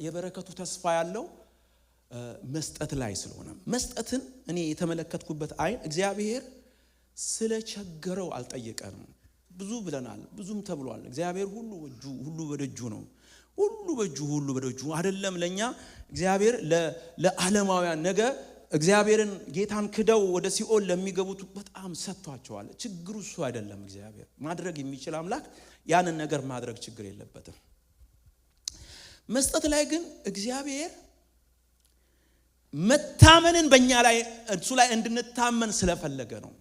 የበረከቱ ተስፋ ያለው መስጠት ላይ ስለሆነ መስጠትን እኔ የተመለከትኩበት አይን እግዚአብሔር ስለቸገረው አልጠየቀንም። ብዙ ብለናል፣ ብዙም ተብሏል። እግዚአብሔር ሁሉ በደጁ ነው። ሁሉ በደጁ አይደለም ለኛ እግዚአብሔር ለዓለማውያን ነገ እግዚአብሔርን ጌታን ክደው ወደ ሲኦል ለሚገቡት በጣም ሰጥቷቸዋል። ችግሩ እሱ አይደለም። እግዚአብሔር ማድረግ የሚችል አምላክ ያንን ነገር ማድረግ ችግር የለበትም። መስጠት ላይ ግን እግዚአብሔር መታመንን በእኛ ላይ እሱ ላይ እንድንታመን ስለፈለገ ነው።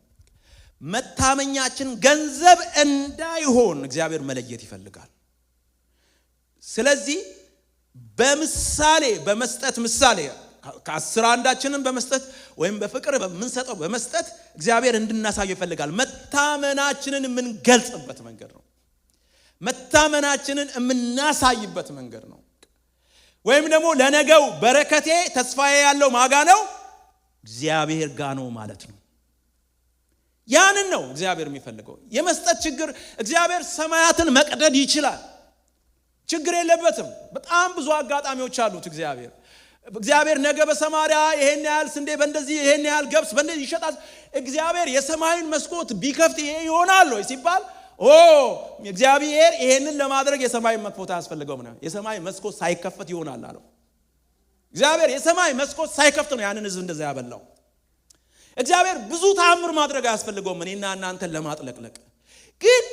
መታመኛችን ገንዘብ እንዳይሆን እግዚአብሔር መለየት ይፈልጋል። ስለዚህ በምሳሌ በመስጠት ምሳሌ ከአስር አንዳችንን በመስጠት ወይም በፍቅር በምንሰጠው በመስጠት እግዚአብሔር እንድናሳየው ይፈልጋል። መታመናችንን የምንገልጽበት መንገድ ነው። መታመናችንን የምናሳይበት መንገድ ነው። ወይም ደግሞ ለነገው በረከቴ ተስፋዬ ያለው ማጋ ነው እግዚአብሔር ጋር ነው ማለት ነው። ያንን ነው እግዚአብሔር የሚፈልገው። የመስጠት ችግር እግዚአብሔር ሰማያትን መቅደድ ይችላል፣ ችግር የለበትም። በጣም ብዙ አጋጣሚዎች አሉት እግዚአብሔር ነገ በሰማሪያ ይሄን ያህል ስንዴ በእንደዚህ ይሄን ያህል ገብስ በእንደዚህ ይሸጣል። እግዚአብሔር የሰማዩን መስኮት ቢከፍት ይሄ ይሆናል ወይ ሲባል እግዚአብሔር ይሄንን ለማድረግ የሰማይ መስኮት አያስፈልገውም ነው። የሰማይ መስኮት ሳይከፈት ይሆናል አለው። እግዚአብሔር የሰማይ መስኮት ሳይከፍት ነው ያንን ህዝብ እንደዛ ያበላው። እግዚአብሔር ብዙ ተአምር ማድረግ አያስፈልገውም እኔና እናንተን ለማጥለቅለቅ። ግን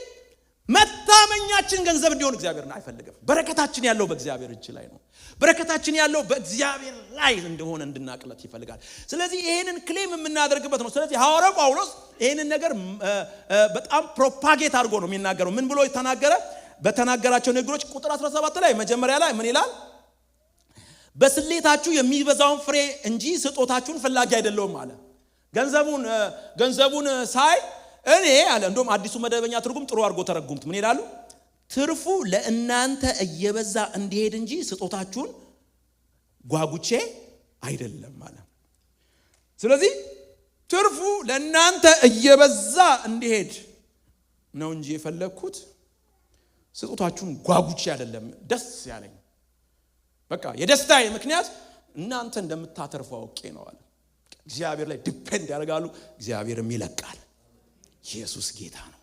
መታመኛችን ገንዘብ እንዲሆን እግዚአብሔር አይፈልግም። በረከታችን ያለው በእግዚአብሔር እጅ ላይ ነው። በረከታችን ያለው በእግዚአብሔር ላይ እንደሆነ እንድናቅለት ይፈልጋል። ስለዚህ ይሄንን ክሌም የምናደርግበት ነው። ስለዚህ ሐዋርያው ጳውሎስ ይሄንን ነገር በጣም ፕሮፓጌት አድርጎ ነው የሚናገረው። ምን ብሎ ተናገረ? በተናገራቸው ንግግሮች ቁጥር 17 ላይ መጀመሪያ ላይ ምን ይላል? በስሌታችሁ የሚበዛውን ፍሬ እንጂ ስጦታችሁን ፈላጊ አይደለሁም አለ። ገንዘቡን ሳይ እኔ አለ። እንደውም አዲሱ መደበኛ ትርጉም ጥሩ አድርጎ ተረጉምት። ምን ይላሉ? ትርፉ ለእናንተ እየበዛ እንዲሄድ እንጂ ስጦታችሁን ጓጉቼ አይደለም አለ። ስለዚህ ትርፉ ለእናንተ እየበዛ እንዲሄድ ነው እንጂ የፈለግኩት ስጦታችሁን ጓጉቼ አይደለም። ደስ ያለኝ በቃ የደስታዬ ምክንያት እናንተ እንደምታተርፉ አውቄ ነው አለ። እግዚአብሔር ላይ ዲፔንድ ያደርጋሉ፣ እግዚአብሔርም ይለቃል። ኢየሱስ ጌታ ነው።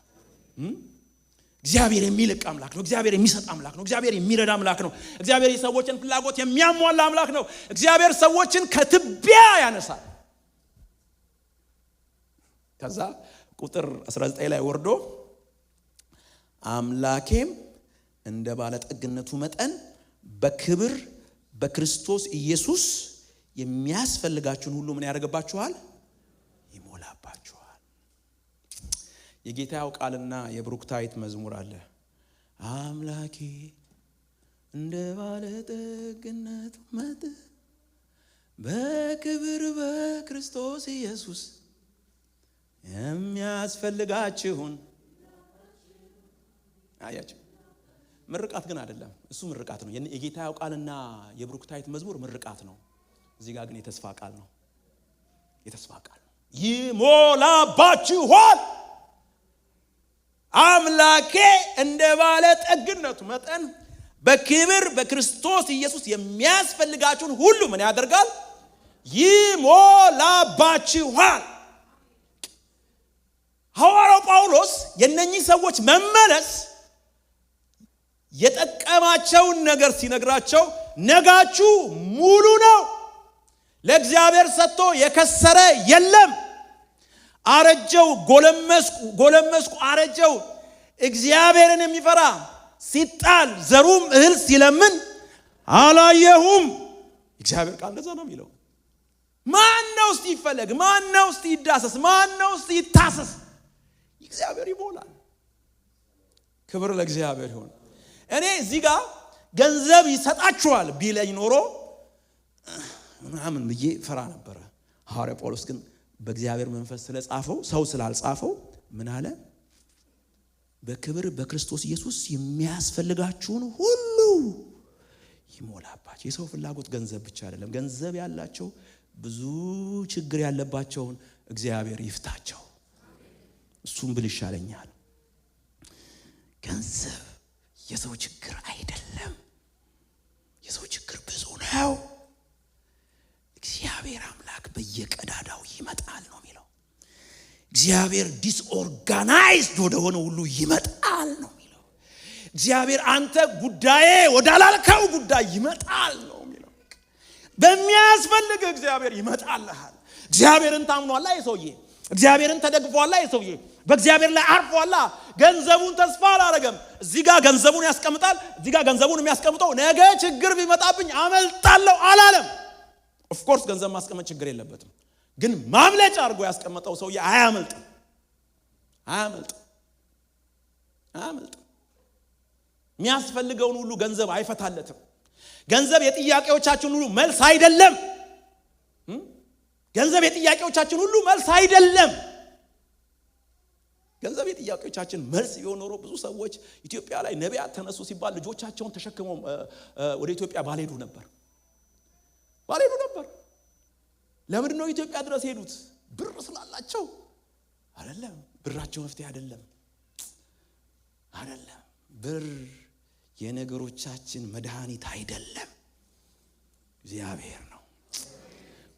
እግዚአብሔር የሚለቅ አምላክ ነው። እግዚአብሔር የሚሰጥ አምላክ ነው። እግዚአብሔር የሚረዳ አምላክ ነው። እግዚአብሔር የሰዎችን ፍላጎት የሚያሟላ አምላክ ነው። እግዚአብሔር ሰዎችን ከትቢያ ያነሳል። ከዛ ቁጥር 19 ላይ ወርዶ አምላኬም እንደ ባለጠግነቱ መጠን በክብር በክርስቶስ ኢየሱስ የሚያስፈልጋችሁን ሁሉ ምን ያደርግባችኋል? ይሞላባችኋል። የጌታው ቃልና የብሩክታይት መዝሙር አለ። አምላኬ እንደ ባለጠግነቱ መጠን በክብር በክርስቶስ ኢየሱስ የሚያስፈልጋችሁን። አያችሁ፣ ምርቃት ግን አይደለም። እሱ ምርቃት ነው። የጌታው ቃልና የብሩክታይት መዝሙር ምርቃት ነው። እዚህ ጋር ግን የተስፋ ቃል ነው። የተስፋ ቃል ነው። ይሞላባችኋል። አምላኬ እንደ ባለጠግነቱ መጠን በክብር በክርስቶስ ኢየሱስ የሚያስፈልጋችሁን ሁሉ ምን ያደርጋል? ይሞላባችኋል። ሐዋርያው ጳውሎስ የነኚህ ሰዎች መመለስ የጠቀማቸውን ነገር ሲነግራቸው ነጋችሁ ሙሉ ነው፣ ለእግዚአብሔር ሰጥቶ የከሰረ የለም፣ አረጀው ጎለመስኩ አረጀው። እግዚአብሔርን የሚፈራ ሲጣል ዘሩም እህል ሲለምን አላየሁም። እግዚአብሔር ቃል እንደዛ ነው የሚለው። ማን ነው እስቲ ይፈለግ? ማን ነው እስቲ ይዳሰስ? ማን ነው እስቲ ይታሰስ? እግዚአብሔር ይሞላል። ክብር ለእግዚአብሔር ይሁን። እኔ እዚህ ጋር ገንዘብ ይሰጣችኋል ቢለኝ ኖሮ ምናምን ብዬ ፈራ ነበረ። ሐዋርያ ጳውሎስ ግን በእግዚአብሔር መንፈስ ስለጻፈው ሰው ስላልጻፈው ምን አለ? በክብር በክርስቶስ ኢየሱስ የሚያስፈልጋችሁን ሁሉ ይሞላባችሁ። የሰው ፍላጎት ገንዘብ ብቻ አይደለም። ገንዘብ ያላቸው ብዙ ችግር ያለባቸውን እግዚአብሔር ይፍታቸው። እሱም ብል ይሻለኛል። ገንዘብ የሰው ችግር አይደለም። የሰው ችግር ብዙ ነው። እግዚአብሔር አምላክ በየቀዳዳው ይመጣል ነው የሚለው። እግዚአብሔር ዲስኦርጋናይዝድ ወደሆነ ሁሉ ይመጣል ነው የሚለው። እግዚአብሔር አንተ ጉዳዬ ወዳላልከው ጉዳይ ይመጣል ነው የሚለው። በሚያስፈልግ እግዚአብሔር ይመጣልሃል። እግዚአብሔርን ታምኗል አይሰውዬ፣ እግዚአብሔርን ተደግፏል አይሰውዬ፣ በእግዚአብሔር ላይ አርፏል። ገንዘቡን ተስፋ አላረገም። እዚህ ጋር ገንዘቡን ያስቀምጣል፣ እዚህ ጋር ገንዘቡን የሚያስቀምጠው ነገ ችግር ቢመጣብኝ አመልጣለሁ አላለም። ኦፍ ኮርስ ገንዘብ ማስቀመጥ ችግር የለበትም፣ ግን ማምለጫ አድርጎ ያስቀመጠው ሰውዬ አያመልጥም። የሚያስፈልገውን ሁሉ ገንዘብ አይፈታለትም። ገንዘብ የጥያቄዎቻችን ሁሉ መልስ አይደለም። ገንዘብ የጥያቄዎቻችን ሁሉ መልስ አይደለም። ገንዘብ የጥያቄዎቻችን መልስ ቢሆን ኖሮ ብዙ ሰዎች ኢትዮጵያ ላይ ነቢያት ተነሱ ሲባል ልጆቻቸውን ተሸክመው ወደ ኢትዮጵያ ባልሄዱ ነበር። ለምን ነው ኢትዮጵያ ድረስ ሄዱት? ብር ስላላቸው አይደለም። ብራቸው መፍትሄ አይደለም። ብር የነገሮቻችን መድኃኒት አይደለም። እግዚአብሔር ነው።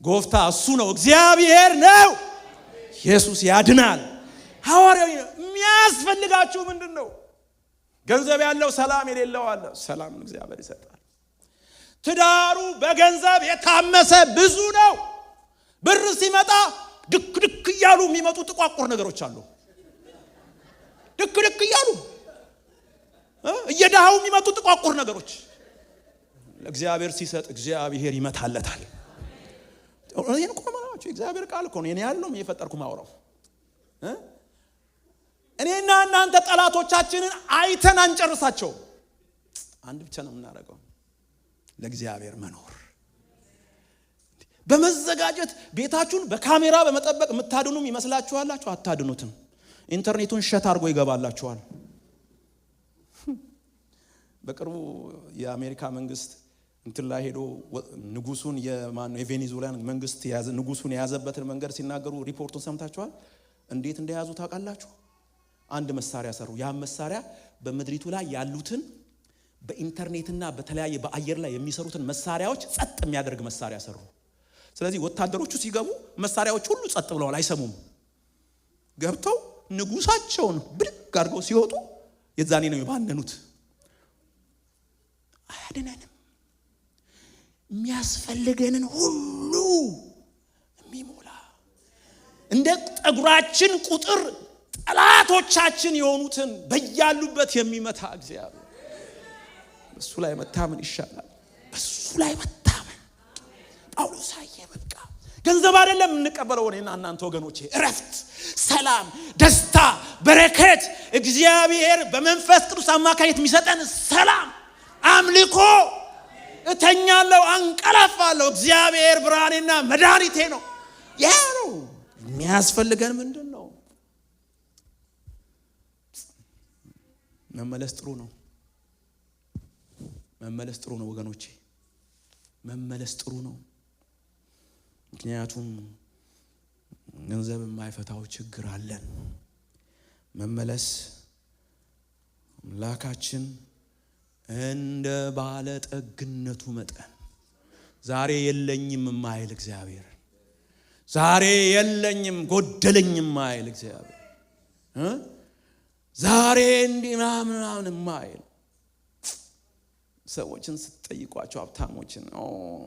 ጎፍታ እሱ ነው፣ እግዚአብሔር ነው። ኢየሱስ ያድናል። ሐዋርያው የሚያስፈልጋችሁ ምንድነው? ገንዘብ ያለው ሰላም የሌለው አለ። ሰላም እግዚአብሔር ይሰጣል። ትዳሩ በገንዘብ የታመሰ ብዙ ነው። ብር ሲመጣ ድክ ድክ እያሉ የሚመጡ ጥቋቁር ነገሮች አሉ። ድክ ድክ እያሉ እየዳው የሚመጡ ጥቋቁር ነገሮች ለእግዚአብሔር ሲሰጥ እግዚአብሔር ይመታለታል። እኔን ቆማላችሁ እግዚአብሔር ቃል እኮ ነው እኔ ያለው የፈጠርኩ ማውራው። እኔና እናንተ ጠላቶቻችንን አይተን አንጨርሳቸው። አንድ ብቻ ነው የምናደርገው፣ ለእግዚአብሔር መኖር። በመዘጋጀት ቤታችሁን በካሜራ በመጠበቅ የምታድኑም ይመስላችኋላችሁ? አታድኑትም። ኢንተርኔቱን ሸት አድርጎ ይገባላችኋል። በቅርቡ የአሜሪካ መንግስት እንትን ላይ ሄዶ ንጉሱን የቬኔዙዌላን መንግስት ንጉሱን የያዘበትን መንገድ ሲናገሩ ሪፖርቱን ሰምታችኋል? እንዴት እንደያዙ ታውቃላችሁ? አንድ መሳሪያ ሰሩ። ያ መሳሪያ በመድሪቱ ላይ ያሉትን በኢንተርኔትና በተለያየ በአየር ላይ የሚሰሩትን መሳሪያዎች ጸጥ የሚያደርግ መሳሪያ ሰሩ። ስለዚህ ወታደሮቹ ሲገቡ መሳሪያዎች ሁሉ ጸጥ ብለዋል፣ አይሰሙም። ገብተው ንጉሳቸውን ብድግ አድርገው ሲወጡ የዛኔ ነው የባነኑት። አያድነንም። የሚያስፈልገንን ሁሉ የሚሞላ እንደ ጠጉራችን ቁጥር ጠላቶቻችን የሆኑትን በያሉበት የሚመታ እግዚአብሔር፣ በሱ ላይ መታመን ይሻላል። በሱ ላይ መታመን ጳውሎስ በቃ ገንዘብ አይደለም እንቀበለው እኔና እናንተ ወገኖቼ፣ እረፍት፣ ሰላም፣ ደስታ፣ በረከት እግዚአብሔር በመንፈስ ቅዱስ አማካኝነት የሚሰጠን ሰላም፣ አምልኮ፣ እተኛለሁ፣ አንቀላፋለሁ፣ እግዚአብሔር ብርሃኔና መድኃኒቴ ነው። ያ ነው የሚያስፈልገን። ምንድን ነው? መመለስ ጥሩ ነው። መመለስ ጥሩ ነው ወገኖቼ፣ መመለስ ጥሩ ነው። ምክንያቱም ገንዘብ የማይፈታው ችግር አለን። መመለስ አምላካችን እንደ ባለ ጠግነቱ መጠን ዛሬ የለኝም የማይል እግዚአብሔር፣ ዛሬ የለኝም ጎደለኝም የማይል እግዚአብሔር፣ ዛሬ እንዲህ ምናምን የማይል ሰዎችን ስትጠይቋቸው ሀብታሞችን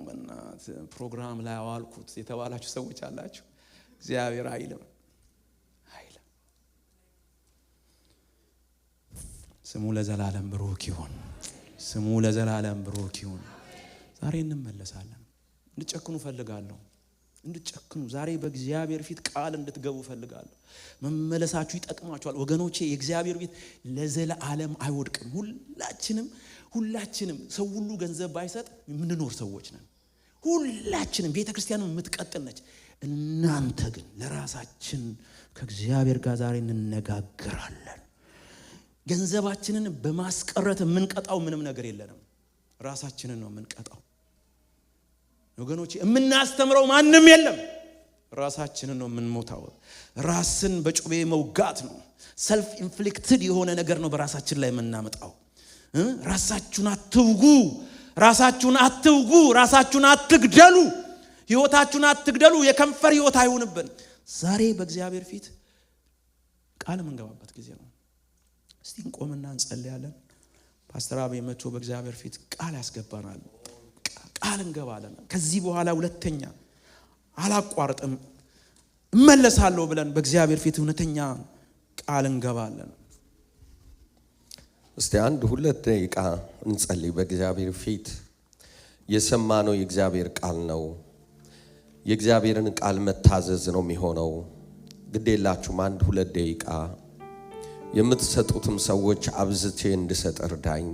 በእናት ፕሮግራም ላይ አዋልኩት የተባላችሁ ሰዎች አላችሁ። እግዚአብሔር አይልም። ስሙ ለዘላለም ብሩክ ይሁን። ስሙ ለዘላለም ብሩክ ይሁን። ዛሬ እንመለሳለን። እንድጨክኑ ፈልጋለሁ። እንድጨክኑ ዛሬ በእግዚአብሔር ፊት ቃል እንድትገቡ ፈልጋለሁ። መመለሳችሁ ይጠቅማችኋል ወገኖቼ። የእግዚአብሔር ቤት ለዘላለም አይወድቅም። ሁላችንም ሰው ሁሉ ገንዘብ ባይሰጥ የምንኖር ሰዎች ነን። ሁላችንም ቤተክርስቲያንም የምትቀጥል ነች። እናንተ ግን ለራሳችን ከእግዚአብሔር ጋር ዛሬ እንነጋገራለን። ገንዘባችንን በማስቀረት የምንቀጣው ምንም ነገር የለንም። ራሳችንን ነው የምንቀጣው ወገኖቼ። የምናስተምረው ማንም የለም። ራሳችንን ነው የምንሞታው። ራስን በጩቤ መውጋት ነው። ሰልፍ ኢንፍሊክትድ የሆነ ነገር ነው በራሳችን ላይ የምናመጣው። ራሳችሁን አትውጉ፣ ራሳችሁን አትውጉ፣ ራሳችሁን አትግደሉ፣ ህይወታችሁን አትግደሉ። የከንፈር ህይወት አይሆንብን። ዛሬ በእግዚአብሔር ፊት ቃል የምንገባበት ጊዜ ነው። እስቲ እንቆምና እንጸልያለን። ፓስተር አቤ መጥቶ በእግዚአብሔር ፊት ቃል ያስገባናል። ቃል እንገባለን። ከዚህ በኋላ ሁለተኛ አላቋርጥም እመለሳለሁ ብለን በእግዚአብሔር ፊት እውነተኛ ቃል እንገባለን። እስቲ አንድ ሁለት ደቂቃ እንጸልይ በእግዚአብሔር ፊት። የሰማነው የእግዚአብሔር ቃል ነው። የእግዚአብሔርን ቃል መታዘዝ ነው የሚሆነው። ግዴላችሁም አንድ ሁለት ደቂቃ የምትሰጡትም ሰዎች አብዝቼ እንድሰጥ እርዳኝ።